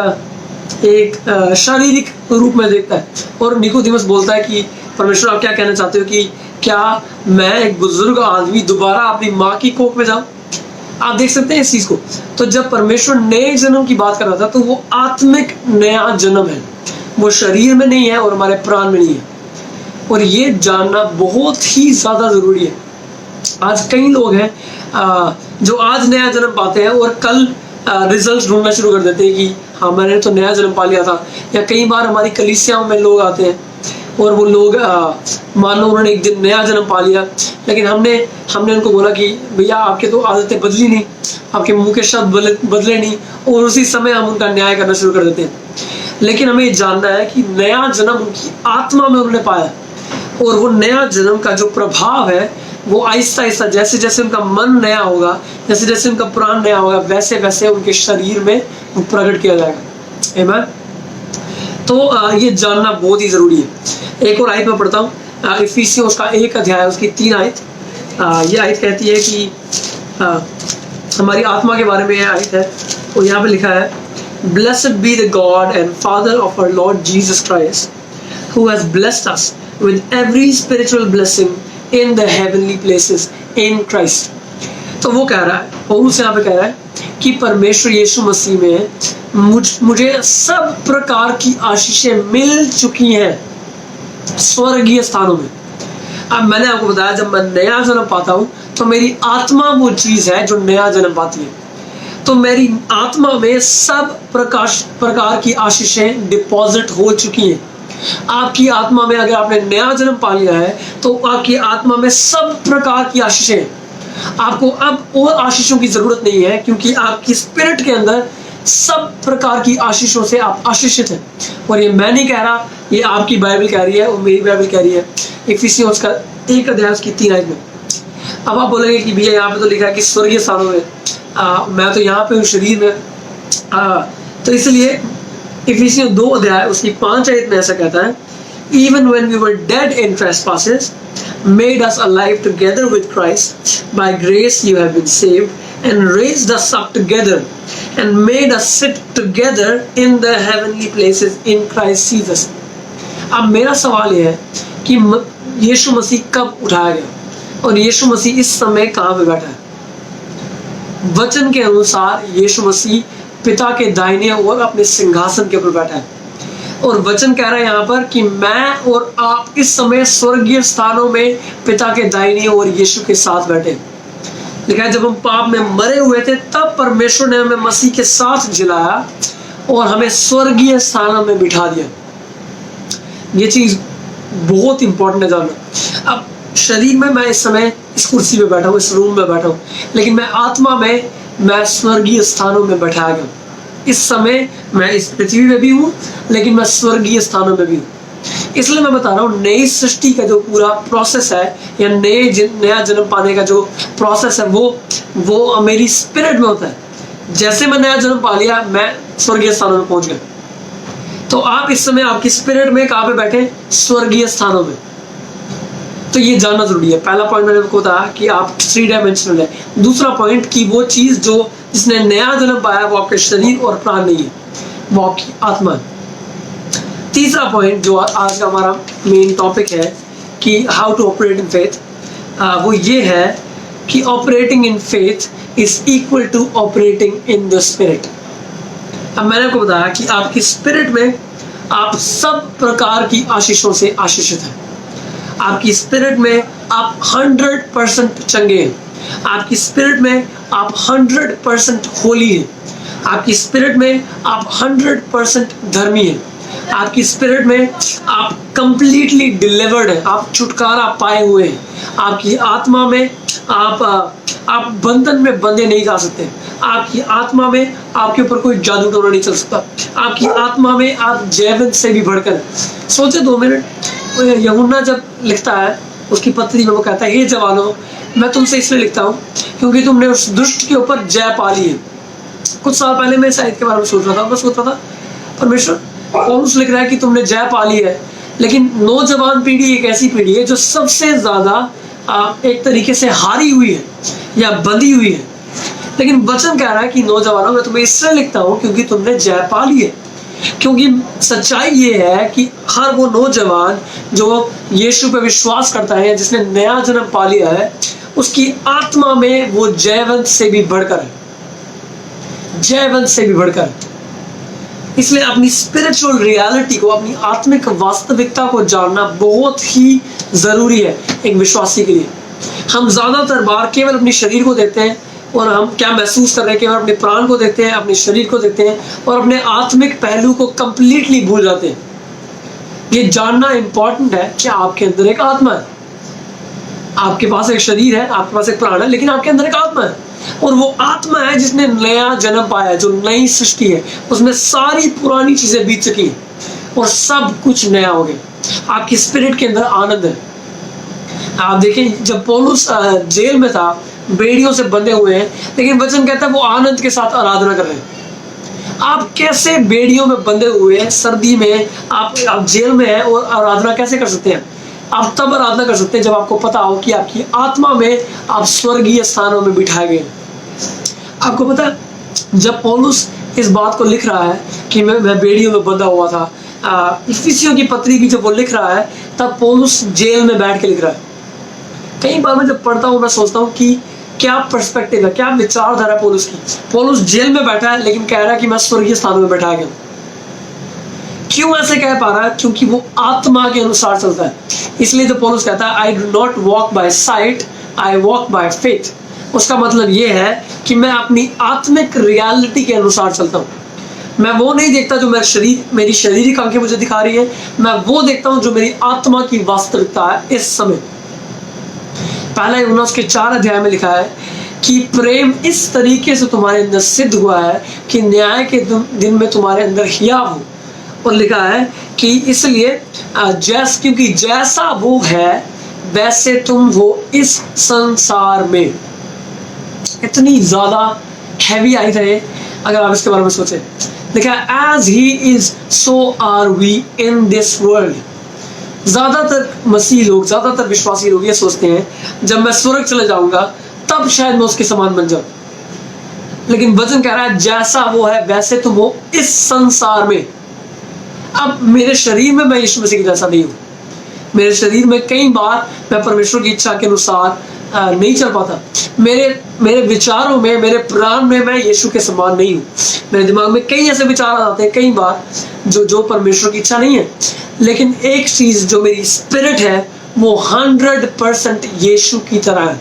शारीरिक रूप में देखता है, और निकोदेमुस बोलता है कि परमेश्वर आप क्या कहना चाहते हो कि क्या मैं एक बुजुर्ग आदमी दोबारा अपनी माँ की कोख में जाऊं? आप देख सकते हैं इस चीज़ को। तो जब परमेश्वर नए जन्म की बात कर रहा था तो वो आत्मिक नया जन्म है, वो शरीर में नहीं है और हमारे प्राण में नहीं है, और ये जानना बहुत ही ज़्यादा ज़रूरी है। आज कई लोग हैं जो आज नया जन्म पाते हैं और कल रिजल्ट ढूंढना शुरू कर देते हैं कि हाँ मैंने तो नया जन्म पा लिया था। या कई बार हमारी कलीसियाओं में लोग आते हैं और वो लोग मान लो उन्होंने एक दिन नया जन्म पा लिया, लेकिन हमने उनको बोला कि भैया आपके तो आदतें बदली नहीं, आपके मुंह के शब्द बदले नहीं, और उसी समय हम उनका न्याय करना शुरू कर देते हैं। लेकिन हमें ये जानना है कि नया जन्म उनकी आत्मा में उन्होंने पाया, और वो नया जन्म का जो प्रभाव है वो आहिस्ता आहिस्ता जैसे जैसे उनका मन नया होगा, जैसे जैसे उनका प्राण नया होगा, वैसे वैसे उनके शरीर में प्रकट किया जाएगा। आमीन। तो ये जानना बहुत ही ज़रूरी है। एक और आयत में पढ़ता हूँ, इफिसियों उसका 1 अध्याय उसकी 3 आयत। ये आयत कहती है कि हमारी आत्मा के बारे में यह आयत है, और यहाँ पे लिखा है, Blessed be the God and Father of our Lord Jesus Christ, who has blessed us with every spiritual blessing in the heavenly places in Christ. तो वो कह रहा है, पौलुस यहाँ पे कह रहा है कि परमेश्वर यीशु मसीह में मुझे सब प्रकार की आशीषें मिल चुकी हैं स्वर्गीय स्थानों में। अब मैंने आपको बताया जब मैं नया जन्म पाता हूँ तो मेरी आत्मा वो चीज़ है जो नया जन्म पाती है, तो मेरी आत्मा में सब प्रकार की आशीषें डिपॉजिट हो चुकी हैं। आपकी आत्मा में अगर आपने नया जन्म पा लिया है तो आपकी आत्मा में सब प्रकार की आशीषें हैं। आपको अब और आशीषों की जरूरत नहीं है, क्योंकि आपकी स्पिरिट के अंदर सब प्रकार की आशीषों से आप आशीषित हैं। और ये मैं नहीं कह रहा, ये आपकी बाइबल कह रही है और मेरी बाइबल कह रही है, इफिसियों उसका 1 अध्याय उसकी 3 आयत में। अब आप बोलेंगे कि भैया यहाँ पे तो लिखा है कि स्वर्गीय स्थानों में, मैं तो यहाँ पे हूँ शरीर में। तो इसलिए इफिसियों 2 अध्याय उसकी 5 आयत में ऐसा कहता है, Even when we were dead in trespasses, made us alive together with Christ. By grace you have been saved, and raised us up together, and made us sit together in the heavenly places in Christ Jesus. अब मेरा सवाल यह है कि यीशु मसीह कब उठाया गया और यीशु मसीह इस समय कहाँ पे बैठा है? वचन के अनुसार यीशु मसीह पिता के दाहिने ओर अपने सिंहासन के ऊपर बैठा है, और वचन कह रहा है यहाँ पर कि मैं और आप इस समय स्वर्गीय स्थानों में पिता के दाहिने ओर यीशु के साथ बैठे। लिखा है जब हम पाप में मरे हुए थे तब परमेश्वर ने हमें मसीह के साथ जिलाया और हमें स्वर्गीय स्थानों में बिठा दिया। ये चीज बहुत इंपॉर्टेंट है जानना। अब शरीर में मैं इस समय इस कुर्सी पे बैठा हूँ, इस रूम में बैठा हूँ, लेकिन मैं आत्मा में मैं स्वर्गीय स्थानों में बैठाया गया। इस समय मैं इस पृथ्वी में भी हूँ, लेकिन मैं स्वर्गीय स्थानों में भी हूँ। इसलिए मैं बता रहा हूँ नई सृष्टि का जो पूरा प्रोसेस है या नया जन्म पाने का जो प्रोसेस है वो मेरी स्पिरिट में होता है। जैसे मैं नया जन्म पा लिया मैं स्वर्गीय स्थानों में पहुंच गया। तो आप इस समय आपकी स्पिरिट में कहाँ पे बैठे? स्वर्गीय स्थानों में। तो ये जानना जरूरी है। पहला पॉइंट मैंने आपको बताया कि आप 3 डायमेंशनल है। दूसरा पॉइंट कि वो चीज़ जो जिसने नया जन्म पाया वो आपके शरीर और प्राण नहीं है, वो आपकी आत्मा है। तीसरा पॉइंट जो आज का हमारा मेन टॉपिक है कि how to operate in faith, वो ये है कि operating in faith is equal to operating in the spirit. अब मैंने आपको बताया कि आपकी स्पिरिट में आप सब प्रकार की आशीषों से आशीषित हैं। आपकी स्पिरिट में आप 100% चंगे हैं। आपकी स्पिरिट में आप 100% होली हैं। आपकी स्पिरिट में आप 100% धर्मी हैं। आपकी स्पिरिट में आप कंप्लीटली डिलीवर्ड है, आप छुटकारा पाए हुए हैं। आपकी आत्मा में आप बंधन में बंधे नहीं जा सकते। आपकी आत्मा में आपके ऊपर कोई जादू टोना नहीं चल सकता। आपकी आत्मा में आप जैवन से भी बढ़कर। सोचे 2 मिनट, यूहन्ना जब लिखता है उसकी पत्री में, वो कहता है, हे जवानों, मैं तुमसे इसलिए लिखता हूँ क्योंकि तुमने उस दुष्ट के ऊपर जय पा ली है। कुछ साल पहले मैं शायद के बारे में सोच रहा था परमेश्वर पौलुस लिख रहा है कि तुमने जय पा ली है, लेकिन नौजवान पीढ़ी एक ऐसी पीढ़ी है जो सबसे ज्यादा एक तरीके से हारी हुई है या बंधी हुई है। लेकिन वचन कह रहा है कि नौजवानों, मैं तुम्हें इसलिए लिखता हूँ क्योंकि तुमने जय पा ली है। क्योंकि सच्चाई ये है कि हर वो नौजवान जो यीशु पे विश्वास करता है, जिसने नया जन्म पा लिया है, उसकी आत्मा में वो जयवंत से भी बढ़कर है, जयवंत से भी बढ़कर। इसलिए अपनी स्पिरिचुअल रियलिटी को, अपनी आत्मिक वास्तविकता को जानना बहुत ही जरूरी है एक विश्वासी के लिए। हम ज्यादातर बार केवल अपने शरीर को देखते हैं और हम क्या महसूस कर रहे हैं, केवल अपने प्राण को देखते हैं, अपने शरीर को देखते हैं और अपने आत्मिक पहलू को कंप्लीटली भूल जाते हैं। ये जानना इंपॉर्टेंट है कि आपके अंदर एक आत्मा है। आपके पास एक शरीर है, आपके पास एक प्राण है, लेकिन आपके अंदर एक आत्मा है। और वो आत्मा है जिसने नया जन्म पाया है, जो नई सृष्टि है, उसमें सारी पुरानी चीजें बीत चुकी हैं और सब कुछ नया हो गया। आपकी स्पिरिट के अंदर आनंद है। आप देखें, जब पौलुस जेल में था, बेड़ियों से बंधे हुए हैं, लेकिन वचन कहता है वो आनंद के साथ आराधना कर रहे हैं। आप कैसे बेड़ियों में बंधे हुए हैं, सर्दी में आप जेल में हैं और आराधना कैसे कर सकते हैं? आप तब आराधना कर सकते हैं जब आपको पता हो कि आपकी आत्मा में आप स्वर्गीय स्थानों में बिठाए गए। आपको पता है, जब पौलुस इस बात को लिख रहा है कि मैं बेड़ियों में बंधा हुआ था, इफिसियों की पत्री भी जब वो लिख रहा है, तब पौलुस जेल में बैठ के लिख रहा है। कई बार मैं जब पढ़ता हूँ, मैं सोचता हूँ कि क्या पर्सपेक्टिव है, क्या विचारधारा पौलुस की। पौलुस जेल में बैठा है लेकिन कह रहा है कि मैं स्वर्गीय स्थानों में बैठा गया। क्यों ऐसे कह पा रहा है? क्योंकि वो आत्मा के अनुसार चलता है। इसलिए तो पौलुस कहता है, I do not walk bye site, I walk by faith. उसका मतलब ये है कि मैं अपनी आत्मिक रियलिटी के अनुसार चलता हूँ। मैं वो नहीं देखता जो मेरी शारीरिक आंखें मुझे दिखा रही है, मैं वो देखता हूँ जो मेरी आत्मा की वास्तविकता है इस समय। पहला यूहन्ना उसके 4 अध्याय में लिखा है कि प्रेम इस तरीके से तुम्हारे अंदर सिद्ध हुआ है कि न्याय के दिन में तुम्हारे अंदर हियाव हो। और लिखा है कि इसलिए क्योंकि जैसा वो है वैसे तुम हो इस संसार में। इतनी ज्यादा हैवी आई रहे अगर आप इसके बारे में सोचें। लिखा है, as he is so are we in this world. ज्यादातर मसीह लोग, ज्यादातर विश्वासी लोग ये सोचते हैं जब मैं स्वर्ग चले जाऊंगा तब शायद मैं उसके समान बन जाऊं। लेकिन वचन कह रहा है जैसा वो है वैसे तुम हो इस संसार में। अब मेरे शरीर में मैं यीशु मसीह के जैसा नहीं हूँ। मेरे शरीर में कई बार मैं परमेश्वर की इच्छा के अनुसार नहीं चल पाता। मेरे विचारों में, मेरे प्राण में मैं यीशु के समान नहीं हूँ। मेरे दिमाग में कई ऐसे विचार आते हैं कई बार जो परमेश्वर की इच्छा नहीं है। लेकिन एक चीज जो मेरी स्पिरिट है वो 100% यीशु की तरह है,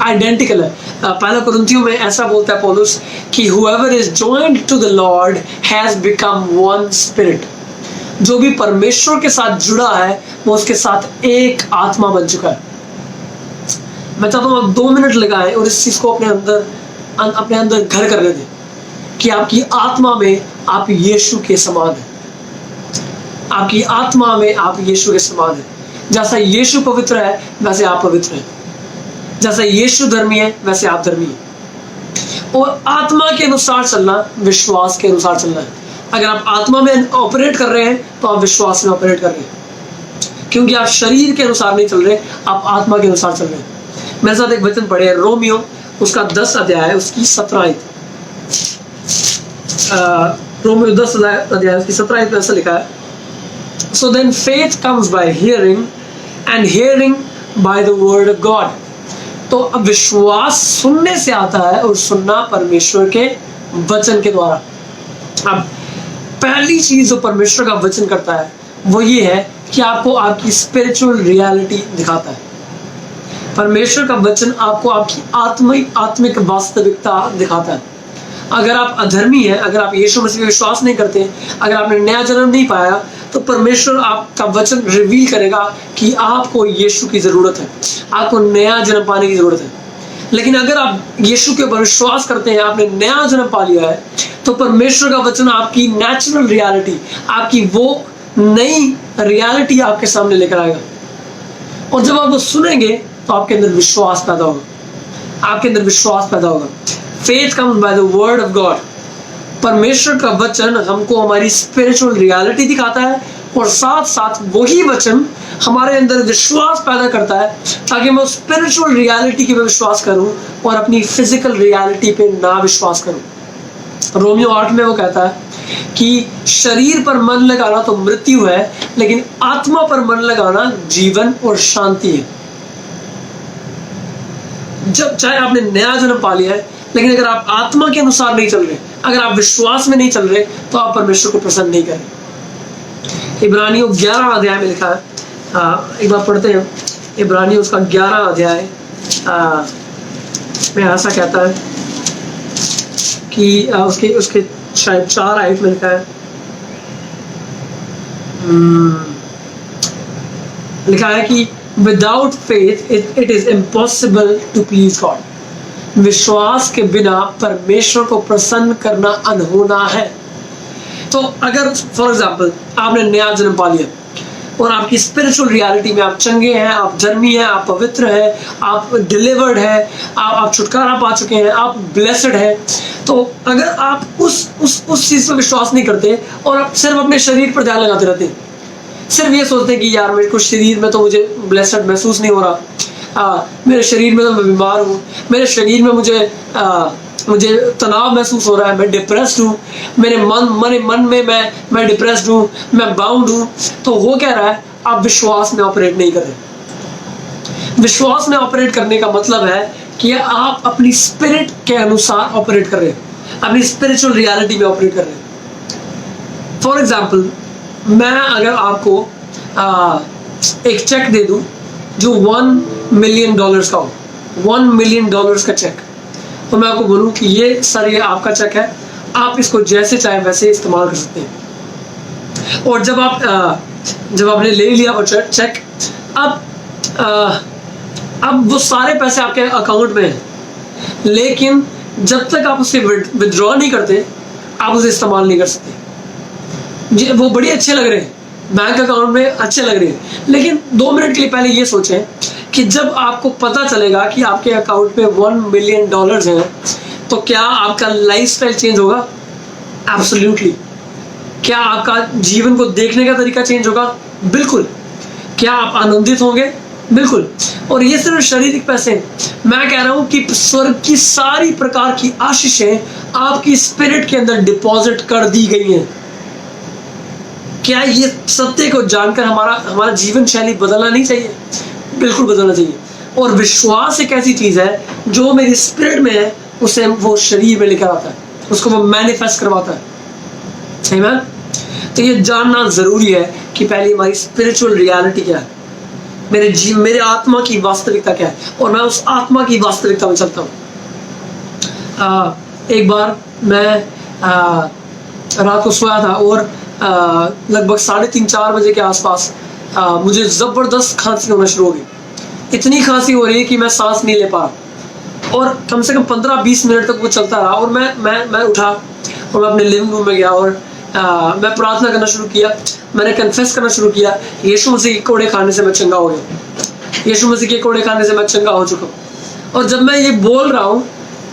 आइडेंटिकल है। पहला कुरिन्थियों में ऐसा बोलता है पौलुस कि whoever is joined to the Lord has become one spirit। जो भी परमेश्वर के साथ जुड़ा है वो उसके साथ एक आत्मा बन चुका है। मैं चाहता हूँ आप 2 मिनट लगाएं और इस चीज को अपने अंदर घर करने दें कि आपकी आत्मा में आप यीशु के समान हैं। आपकी आत्मा में आप यीशु के समान हैं। जैसा यीशु पवित्र है वैसे आप पवित्र हैं। जैसा यीशु धर्मी है वैसे आप धर्मी हैं। और आत्मा के अनुसार चलना विश्वास के अनुसार चलना है। अगर आप आत्मा में ऑपरेट कर रहे हैं तो आप विश्वास में ऑपरेट कर रहे हैं, क्योंकि आप शरीर के अनुसार नहीं चल रहे, आप आत्मा के अनुसार चल रहे हैं। मेरे साथ एक वचन पढ़े, रोमियो उसका 10 अध्याय उसकी 17 आयत। रोमियो 10 अध्याय उसकी 17 आयत में ऐसा लिखा है, So then faith comes by hearing and hearing by the word of God। तो अब विश्वास सुनने से आता है और सुनना परमेश्वर के वचन के द्वारा। अब पहली चीज जो परमेश्वर का वचन करता है वो ये है कि आपको आपकी स्पिरिचुअल रियलिटी दिखाता है। परमेश्वर का वचन आपको आपकी आत्मिक वास्तविकता दिखाता है। अगर आप अधर्मी हैं, अगर आप यीशु मसीह पे विश्वास नहीं करते, अगर आपने नया जन्म नहीं पाया, तो परमेश्वर आपका वचन रिवील करेगा कि आपको यीशु की ज़रूरत है, आपको नया जन्म पाने की ज़रूरत है। लेकिन अगर आप यीशु के ऊपर विश्वास करते हैं, आपने नया जन्म पा लिया है, तो परमेश्वर का वचन आपकी नेचुरल रियलिटी, आपकी वो नई रियलिटी आपके सामने लेकर आएगा। और जब आप वो सुनेंगे तो आपके अंदर विश्वास पैदा होगा, आपके अंदर विश्वास पैदा होगा। Faith comes by the word of God. परमेश्वर का वचन हमको हमारी स्पिरिचुअल रियलिटी दिखाता है और साथ साथ वही वचन हमारे अंदर विश्वास पैदा करता है ताकि मैं स्पिरिचुअल रियलिटी पे विश्वास करूं और अपनी फिजिकल रियलिटी पे ना विश्वास करूं। रोमियो 8 में वो कहता है कि शरीर पर मन लगाना तो मृत्यु है, लेकिन आत्मा पर मन लगाना जीवन और शांति है। जब चाहे आपने नया जन्म पा लिया है, लेकिन अगर आप आत्मा के अनुसार नहीं चल रहे, अगर आप विश्वास में नहीं चल रहे, तो आप परमेश्वर को प्रसन्न नहीं करें। इब्रानियों 11 अध्याय में लिखा है, एक बार पढ़ते हैं। इब्रानियों उसका 11 अध्याय में ऐसा कहता है कि उसके शायद 4 आयत में लिखा है कि without faith it is impossible to please God. विश्वास के बिना परमेश्वर को प्रसन्न करना अनहोना है। तो अगर फॉर एग्जाम्पल आपने नया जन्म पा लिया और आपकी स्पिरिचुअल रियलिटी में आप चंगे हैं, आप धर्मी हैं, आप पवित्र हैं, आप डिलीवर्ड हैं, आप छुटकारा पा चुके हैं, आप ब्लेसड हैं, तो अगर आप उस चीज़ पर विश्वास नहीं करते और आप सिर्फ अपने शरीर पर ध्यान लगाते रहते, सिर्फ ये सोचते हैं कि यार मेरे को शरीर में तो मुझे ब्लेसड महसूस नहीं हो रहा, मेरे शरीर में तो मैं बीमार हूँ, मेरे शरीर में मुझे तनाव महसूस हो रहा है, मैं डिप्रेस्ड हूँ, मेरे मन में मैं डिप्रेस्ड हूँ, मैं बाउंड हूँ, तो वो कह रहा है आप विश्वास में ऑपरेट नहीं कर रहे। विश्वास में ऑपरेट करने का मतलब है कि आप अपनी स्पिरिट के अनुसार ऑपरेट कर रहे हैं, अपनी स्पिरिचुअल रियलिटी में ऑपरेट कर रहे हैं। फॉर एग्जाम्पल, मैं अगर आपको एक चेक दे दूँ जो $1 मिलियन का हो, $1 मिलियन का चेक, तो मैं आपको बोलूँ कि ये सर ये आपका चेक है, आप इसको जैसे चाहे वैसे इस्तेमाल कर सकते हैं। और जब आपने ले लिया वो चेक, अब वो सारे पैसे आपके अकाउंट में हैं, लेकिन जब तक आप उसे विड्रॉ नहीं करते, आप उसे इस्तेमाल नहीं कर सकते। वो बड़े अच्छे लग रहे हैं, बैंक अकाउंट में अच्छे लग रहे हैं, लेकिन 2 मिनट के लिए पहले ये सोचें कि जब आपको पता चलेगा कि आपके अकाउंट में $1 मिलियन हैं, तो क्या आपका लाइफस्टाइल चेंज होगा? एब्सोल्युटली। क्या आपका जीवन को देखने का तरीका चेंज होगा? बिल्कुल। क्या आप आनंदित होंगे? बिल्कुल। और ये सिर्फ शारीरिक पैसे, मैं कह रहा हूँ कि स्वर्ग की सारी प्रकार की आशीषें आपकी स्पिरिट के अंदर डिपॉजिट कर दी गई हैं। क्या ये सत्य को जानकर हमारा जीवन शैली बदलना नहीं चाहिए? बिल्कुल बदलना चाहिए। और विश्वास एक ऐसी चीज़ है जो मेरी स्पिरिट में है, उसे वो शरीर में लेकर आता है, उसको वो मैनिफेस्ट करवाता है। सही में? तो ये जानना ज़रूरी है कि पहले हमारी स्पिरिचुअल रियलिटी क्या है, मेरे आत्मा की वास्तविकता क्या है, और मैं उस आत्मा की वास्तविकता में चलता हूँ। एक बार मैं रात को सोया था और लगभग 3:30-4 बजे के आसपास मुझे ज़बरदस्त खांसी होना शुरू हो गई। इतनी खांसी हो रही है कि मैं सांस नहीं ले पा रहा, और कम से कम 15-20 मिनट तक वो चलता रहा। और मैं उठा और मैं अपने लिविंग रूम में गया और मैं प्रार्थना करना शुरू किया। मैंने कन्फेस करना शुरू किया, यीशु मसीह के कोड़े खाने से मैं चंगा हो गया, यीशु मसीह के कोड़े खाने से मैं चंगा हो चुका हूँ। और जब मैं ये बोल रहा हूँ,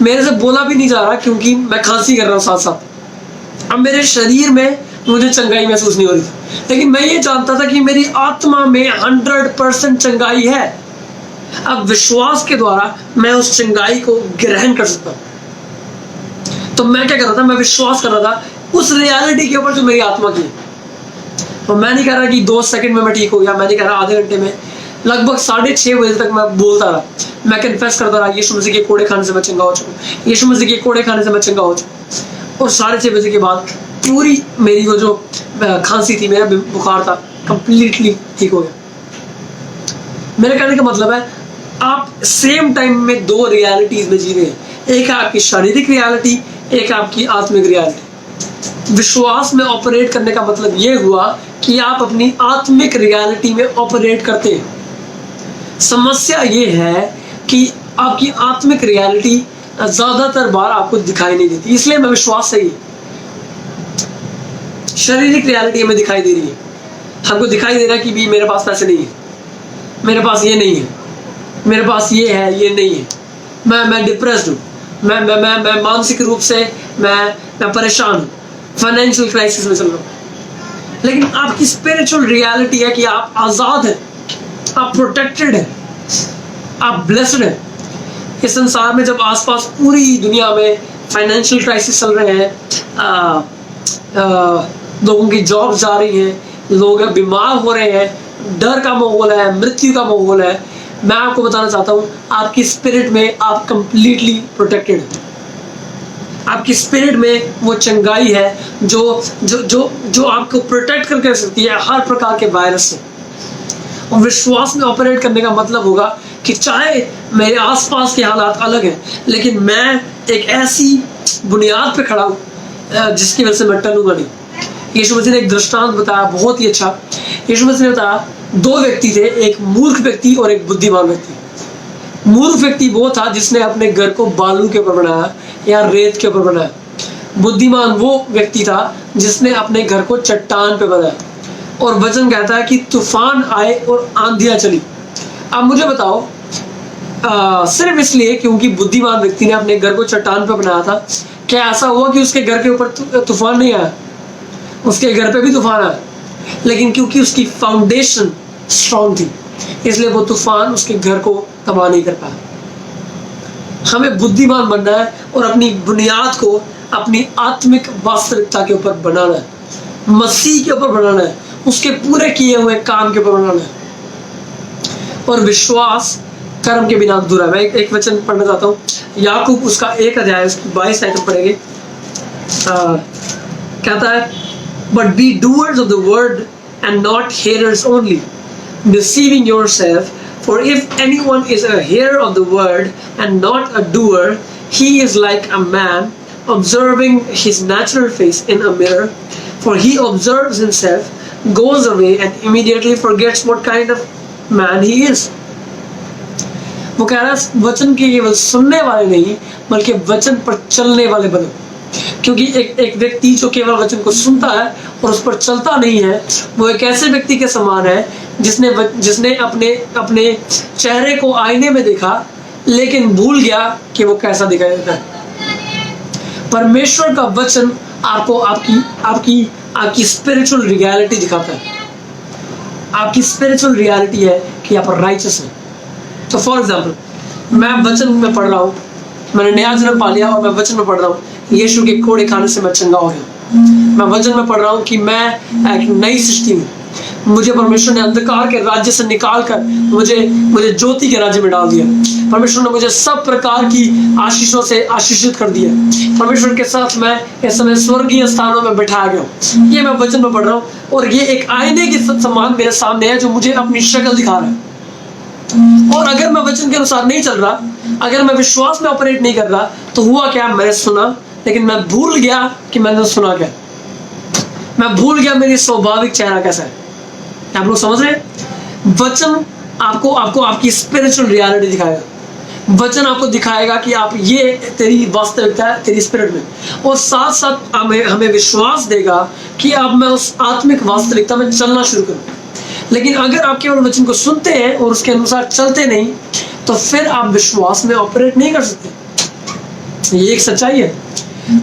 मेरे से बोला भी नहीं जा रहा क्योंकि मैं खांसी कर रहा हूँ साथ साथ। अब मेरे शरीर में मुझे चंगाई महसूस नहीं हो रही थी, लेकिन मैं ये जानता था कि मेरी आत्मा में 100% चंगाई है। अब विश्वास के द्वारा मैं उस चंगाई को ग्रहण कर सकता हूँ। तो मैं क्या कर रहा था? मैं विश्वास कर रहा था उस रियलिटी के ऊपर जो मेरी आत्मा की है। तो मैं नहीं कह रहा कि 2 सेकंड में मैं ठीक हो गया, मैं नहीं कह रहा आधे घंटे में, लगभग 6:30 बजे तक मैं बोलता रहा, मैं कन्फेस करता रहा, यीशु मसीह के कोड़े खाने से मैं चंगा हो चुका हूँ, यीशु मसीह के कोड़े खाने से मैं चंगा हो चुका हूँ। और 6:30 बजे के बाद पूरी मेरी वो जो खांसी थी, मेरा बुखार था, कंप्लीटली ठीक हो गया। मेरे कहने का मतलब है आप सेम टाइम में 2 रियलिटीज में जी रहे हैं। एक है आपकी शारीरिक रियलिटी, एक आपकी आत्मिक रियलिटी। विश्वास में ऑपरेट करने का मतलब ये हुआ कि आप अपनी आत्मिक रियलिटी में ऑपरेट करते हैं। समस्या ये है कि आपकी आत्मिक रियलिटी ज्यादातर बार आपको दिखाई नहीं देती, इसलिए मैं विश्वास सही है। शारीरिक रियलिटी हमें दिखाई दे रही है, हमको दिखाई दे रहा है कि भी मेरे पास पैसे नहीं है, मेरे पास ये नहीं है, मेरे पास ये है, ये नहीं है, मैं डिप्रेस्ड हूँ, मैं मानसिक रूप से मैं परेशान हूँ, फाइनेंशियल क्राइसिस में चल रहा हूँ। लेकिन आपकी स्पिरिचुअल रियलिटी है कि आप आज़ाद हैं, आप प्रोटेक्टेड हैं, आप ब्लेस्ड हैं। इस संसार में जब आसपास पूरी दुनिया में फाइनेंशियल क्राइसिस चल रहे हैं, लोगों की जॉब जा रही हैं, लोग बीमार हो रहे हैं, डर का माहौल है, मृत्यु का माहौल है, मैं आपको बताना चाहता हूँ आपकी स्पिरिट में आप कंप्लीटली प्रोटेक्टेड हैं। आपकी स्पिरिट में वो चंगाई है जो जो जो जो आपको प्रोटेक्ट करके रख सकती है हर प्रकार के वायरस से। और विश्वास में ऑपरेट करने का मतलब होगा कि चाहे मेरे आसपास के हालात अलग हैं, लेकिन मैं एक ऐसी बुनियाद पे खड़ा हूँ जिसकी वजह से मैं टलूंगा नहीं। यीशु मसीह ने एक दृष्टांत बताया बहुत ही अच्छा। यीशु मसीह ने बताया दो व्यक्ति थे, एक मूर्ख व्यक्ति और एक बुद्धिमान व्यक्ति। मूर्ख व्यक्ति वो था जिसने अपने घर को बालू के ऊपर बनाया या रेत के ऊपर बनाया। बुद्धिमान वो व्यक्ति था जिसने अपने घर को चट्टान पे बनाया। और वचन कहता है कि तूफान आए और आंधियां चली। अब मुझे बताओ, सिर्फ इसलिए क्योंकि बुद्धिमान व्यक्ति ने अपने घर को चट्टान पे बनाया था, क्या ऐसा हुआ कि उसके घर के ऊपर तूफान नहीं आया? उसके घर पे भी तूफान आया, लेकिन क्योंकि उसकी फाउंडेशन स्ट्रांग थी, इसलिए वो तूफान उसके घर को तबाह नहीं कर पाया। हमें बुद्धिमान बनना है और अपनी बुनियाद को अपनी आत्मिक वास्तविकता के ऊपर बनाना है, मसीह के ऊपर बनाना है, उसके पूरे किए हुए काम के ऊपर बनाना है। और विश्वास कर्म के बिना अधूरा है। मैं एक वचन पढ़ना चाहता हूँ, याकूब उसका 1 अध्याय उसकी 22 आयत पढ़ेंगे। कहता है, but be doers of the word and not hearers only, deceiving yourself, for if anyone is a hearer of the word and not a doer, he is like a man observing his natural face in a mirror, for he observes himself, goes away and immediately forgets what kind of man he is. वो कह रहा है वचन के केवल सुनने वाले नहीं बल्कि वचन पर चलने वाले बनो। क्योंकि एक व्यक्ति जो केवल वचन को सुनता है और उस पर चलता नहीं है, वो एक ऐसे व्यक्ति के समान है जिसने अपने चेहरे को आईने में देखा लेकिन भूल गया कि वो कैसा दिखाई देता है। परमेश्वर का वचन आपको आपकी स्पिरिचुअल रियलिटी दिखाता है। आपकी स्पिरिचुअल रियलिटी है कि आप राइचस हैं। तो फॉर एग्जाम्पल, मैं वचन में पढ़ रहा हूँ, मैंने नया जन्म पा लिया और मैं वचन में पढ़ रहा हूँ यीशु के कोड़े खाने से मैं चंगा हो गया। मैं वचन में पढ़ रहा हूँ कि मैं एक नई सृष्टि हूँ, मुझे परमेश्वर ने अंधकार के राज्य से निकाल कर मुझे ज्योति के राज्य में डाल दिया। परमेश्वर ने मुझे सब प्रकार की आशीषों से आशीषित कर दिया। परमेश्वर के साथ मैं इस समय स्वर्गीय स्थानों में बैठाया गया हूँ। ये मैं वचन में पढ़ रहा हूँ और ये एक आईने के समान मेरे सामने है जो मुझे अपनी शक्ल दिखा रहा है। और अगर मैं वचन के अनुसार नहीं चल रहा, अगर मैं विश्वास में ऑपरेट नहीं कर रहा, तो हुआ क्या, मैंने सुना लेकिन मैं भूल गया कि मैंने सुना क्या। मैं भूल गया मेरी स्वाभाविक चेहरा कैसा है। आप लोग समझ रहे हैं? वचन आपको आपकी स्पिरिचुअल रियलिटी दिखाएगा। वचन आपको दिखाएगा कि आप ये तेरी वास्तविकता है तेरी स्पिरिट में, और साथ साथ हमें विश्वास देगा कि अब मैं उस आत्मिक वास्तविकता में चलना शुरू करूँ। लेकिन अगर आप केवल वचन को सुनते हैं और उसके अनुसार चलते नहीं, तो फिर आप विश्वास में ऑपरेट नहीं कर सकते। ये एक सच्चाई है।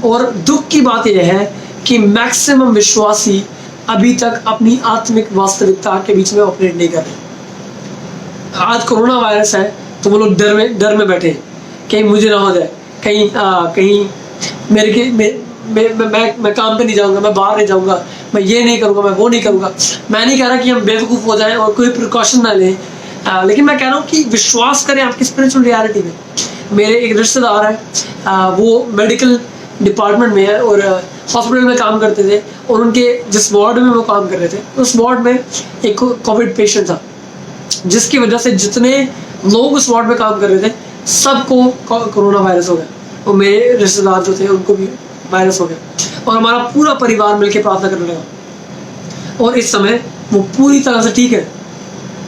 और दुख की बात यह है कि मैक्सिमम विश्वासी अभी तक अपनी आत्मिक वास्तविकता के बीच में ऑपरेट नहीं कर रहे। आज कोरोना वायरस है तो वो लोग डर में बैठे, कहीं मुझे ना हो जाए, कहीं मैं काम पे नहीं जाऊंगा, मैं बाहर नहीं जाऊंगा, मैं ये नहीं करूंगा, मैं वो नहीं करूंगा। मैं नहीं कह रहा कि हम बेवकूफ़ हो जाएं और कोई प्रिकॉशन ना लें, लेकिन मैं कह रहा हूँ कि विश्वास करें आपकी स्पिरिचुअल रियलिटी में। मेरे एक रिश्तेदार है, वो मेडिकल डिपार्टमेंट में है और हॉस्पिटल में काम करते थे, और उनके जिस वार्ड में वो काम कर रहे थे उस वार्ड में एक कोविड पेशेंट था, जिसकी वजह से जितने लोग उस वार्ड में काम कर रहे थे सबको कोरोना वायरस हो गया। और मेरे रिश्तेदार जो थे उनको भी वायरस हो गया और हमारा पूरा परिवार मिलकर प्रार्थना करने लगा और इस समय वो पूरी तरह से ठीक है।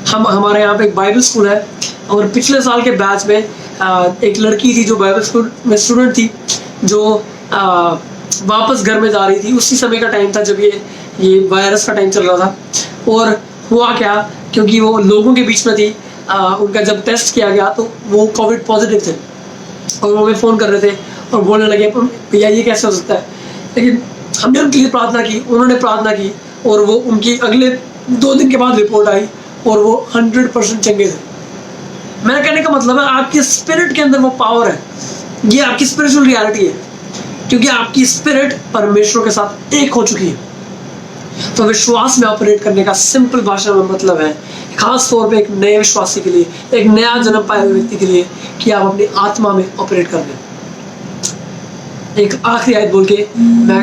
हमारे यहाँ पे एक बाइबल स्कूल है और पिछले साल के बैच में एक लड़की थी जो बाइबल स्कूल में स्टूडेंट थी जो वापस घर में जा रही थी। उसी समय का टाइम था जब ये वायरस का टाइम चल रहा था। और हुआ क्या, क्योंकि वो लोगों के बीच में थी, उनका जब टेस्ट किया गया तो वो कोविड पॉजिटिव थे और वो हमें फ़ोन कर रहे थे और बोलने लगे भैया ये कैसे हो सकता है। लेकिन हमने उनके लिए प्रार्थना की, उन्होंने प्रार्थना की और वो उनकी अगले 2 दिन के बाद रिपोर्ट आई और वो 100% चंगे थे। मेरा कहने का मतलब है आपके स्पिरिट के अंदर वो पावर है, ये आपकी स्पिरिचुअल रियलिटी है, क्योंकि आपकी स्पिरिट परमेश्वर के साथ एक हो चुकी है। तो विश्वास में ऑपरेट करने का सिंपल भाषा में मतलब है, खास तौर पे एक नए विश्वासी के लिए, एक नया जन्म पाए हुए व्यक्ति के लिए, कि आप अपनी आत्मा में ऑपरेट कर लें। एक आखिरी आयत बोल के मैं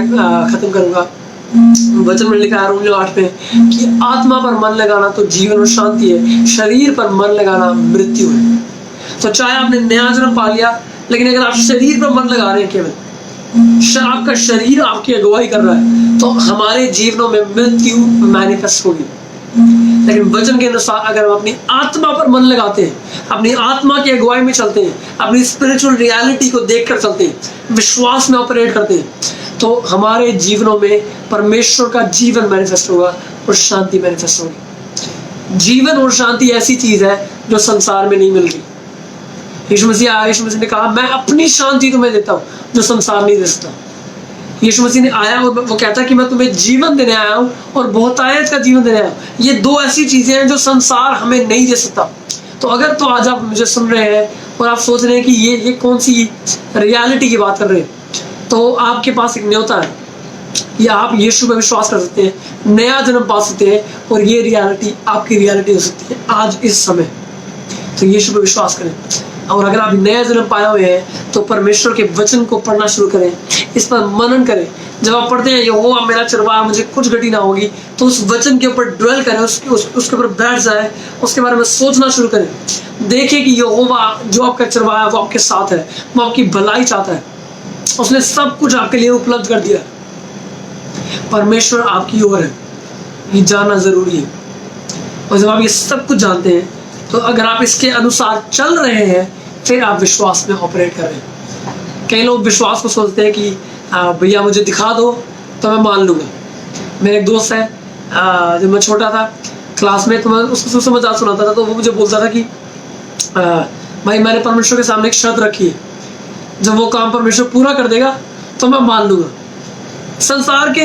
खत्म करूंगा। वचन में लिखा है रोमियो 8 में कि आत्मा पर मन लगाना तो जीवन और शांति है, शरीर पर मन लगाना मृत्यु है। तो चाहे आपने नया जन्म पा लिया, लेकिन अगर आप शरीर पर मन लगा रहे हैं, केवल आपका शरीर आपकी अगुवाई कर रहा है, तो हमारे जीवनों में मृत्यु मैनिफेस्ट होगी। लेकिन वचन के अनुसार अगर हम अपनी आत्मा पर मन लगाते हैं, अपनी आत्मा की अगुवाई में चलते हैं, अपनी स्पिरिचुअल रियलिटी को देखकर चलते हैं, विश्वास में ऑपरेट करते हैं, तो हमारे जीवनों में परमेश्वर का जीवन मैनिफेस्ट होगा और शांति मैनिफेस्ट होगी। जीवन और शांति ऐसी चीज है जो संसार में नहीं मिल रही। यीशु मसीह ने कहा मैं अपनी शांति तुम्हें देता हूँ जो संसार नहीं दे सकता। यीशु मसीह ने आया और वो कहता कि मैं तुम्हें जीवन देने आया हूँ और बहुतायत का जीवन देने आया हूँ। ये 2 ऐसी चीजें हैं जो संसार हमें नहीं दे सकता। तो अगर तो आज आप मुझे सुन रहे हैं और आप सोच रहे हैं कि ये कौन सी रियलिटी की बात कर रहे हैं, तो आपके पास एक न्योता है, या आप यीशु में विश्वास कर सकते हैं, नया जन्म पा सकते हैं और ये रियलिटी आपकी रियलिटी हो सकती है आज इस समय। तो यीशु पे विश्वास करें और अगर आप नया जन्म पाए हुए हैं तो परमेश्वर के वचन को पढ़ना शुरू करें, इस पर मनन करें। जब आप पढ़ते हैं यहोवा मेरा चरवाहा मुझे कुछ घटी ना होगी, तो उस वचन के ऊपर ड्वेल करें, उसके ऊपर बैठ जाए, उसके बारे में सोचना शुरू करें। देखें कि यहोवा जो आपका चरवाहा है वो आपके साथ है, वो आपकी भलाई चाहता है, उसने सब कुछ आपके लिए उपलब्ध कर दिया। परमेश्वर आपकी ओर है, ये जानना जरूरी है। और जब आप ये सब कुछ जानते हैं तो अगर आप इसके अनुसार चल रहे हैं फिर आप विश्वास में ऑपरेट कर रहे हैं। कई लोग विश्वास को सोचते हैं कि भैया मुझे दिखा दो तो मैं मान लूँगा। मेरा एक दोस्त है, जब मैं छोटा था क्लास में तो मैं उसको सुसमाचार मजाक सुनाता था, तो वो मुझे बोलता था कि भाई मैंने परमेश्वर के सामने एक शर्त रखी है, जब वो काम परमेश्वर पूरा कर देगा तो मैं मान लूँगा। संसार के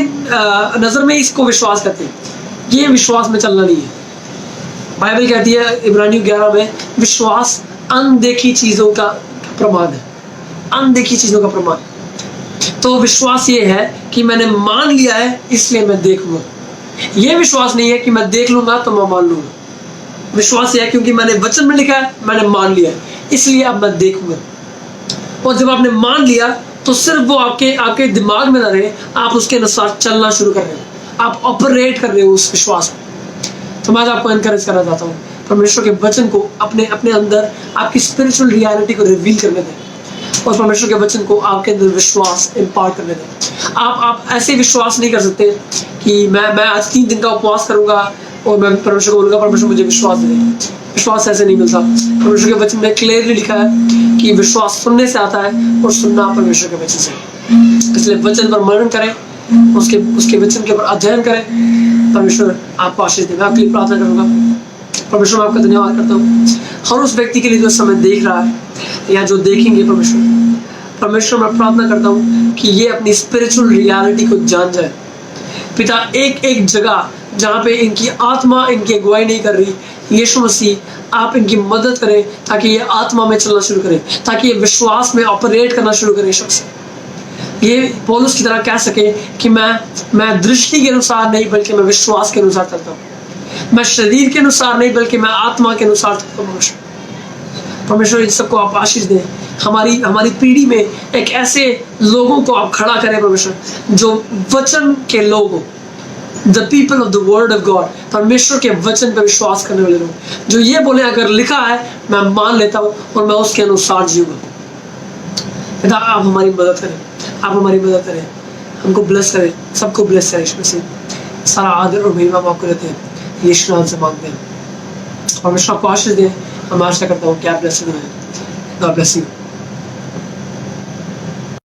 नज़र में इसको विश्वास करते हैं, ये विश्वास में चलना नहीं है। बाइबल कहती है इब्रानियों 11 में विश्वास अनदेखी चीज़ों का प्रमाण है, अनदेखी चीज़ों का प्रमाण। तो विश्वास ये है कि मैंने मान लिया है इसलिए मैं देखूंगा। ये विश्वास नहीं है कि मैं देख लूंगा तो मैं मान लूंगा। विश्वास ये है क्योंकि मैंने वचन में लिखा है, मैंने मान लिया है, इसलिए अब मैं देखूंगा। और जब आपने मान लिया तो सिर्फ वो आपके दिमाग में ना रहे, आप उसके अनुसार चलना शुरू कर रहे हो, आप ऑपरेट कर रहे हो उस विश्वास में। तो मैं आपको एनकरेज करना चाहता हूँ, परमेश्वर के वचन को अपने अंदर आपकी स्पिरिचुअल रियलिटी को रिवील करने दें और परमेश्वर के वचन को आपके अंदर विश्वास इम्पार्ट करने दें। आप ऐसे विश्वास नहीं कर सकते कि मैं आज 3 दिन का उपवास करूंगा और मैं परमेश्वर को बोलूँगा परमेश्वर मुझे विश्वास दे। विश्वास ऐसे नहीं मिलता। परमेश्वर के वचन में क्लियरली लिखा है कि विश्वास सुनने से आता है और सुनना परमेश्वर के वचन से। इसलिए वचन पर मनन करें, उसके वचन के ऊपर अध्ययन करें। परमेश्वर आपको आशीष दे। मैं आपके लिए प्रार्थना करूंगा। परमेश्वर मैं आपका धन्यवाद करता हूँ हर उस व्यक्ति के लिए जो समय देख रहा है या जो देखेंगे। परमेश्वर मैं प्रार्थना करता हूँ कि ये अपनी स्पिरिचुअल रियलिटी को जान जाए। पिता एक जगह जहाँ पे इनकी आत्मा इनकी अगुवाई नहीं कर रही, यीशु मसीह आप इनकी मदद करें ताकि ये आत्मा में चलना शुरू करें, ताकि ये विश्वास में ऑपरेट करना शुरू करें। शख्स ये पौलुस की तरह कह सके कि मैं दृष्टि के अनुसार नहीं बल्कि मैं विश्वास के अनुसार चलता हूँ, मैं शरीर के अनुसार नहीं बल्कि मैं आत्मा के अनुसार चलता हूँ। परमेश्वर इन सबको आप आशीष दें। हमारी पीढ़ी में एक ऐसे लोगों को आप खड़ा करें परमेश्वर, जो वचन के लोग हो, the people of the word of God, परमेश्वर के वचन पर विश्वास करने वाले लोग, जो ये बोले अगर लिखा है मैं मान लेता हूँ और मैं उसके अनुसार जीऊंगा। पिता आप हमारी मदद करें, आप हमारी मदद करें, हमको ब्लेस करें, सबको ब्लेस करें यीशु मसीह। सारा आदर और महिमा हम आपको देते हैं, यीशु नाम से मांगते हैं और हमेशा आपको आशीष दें। मैं आशा करता हूँ कि आप ब्लेसिंग है। God bless you.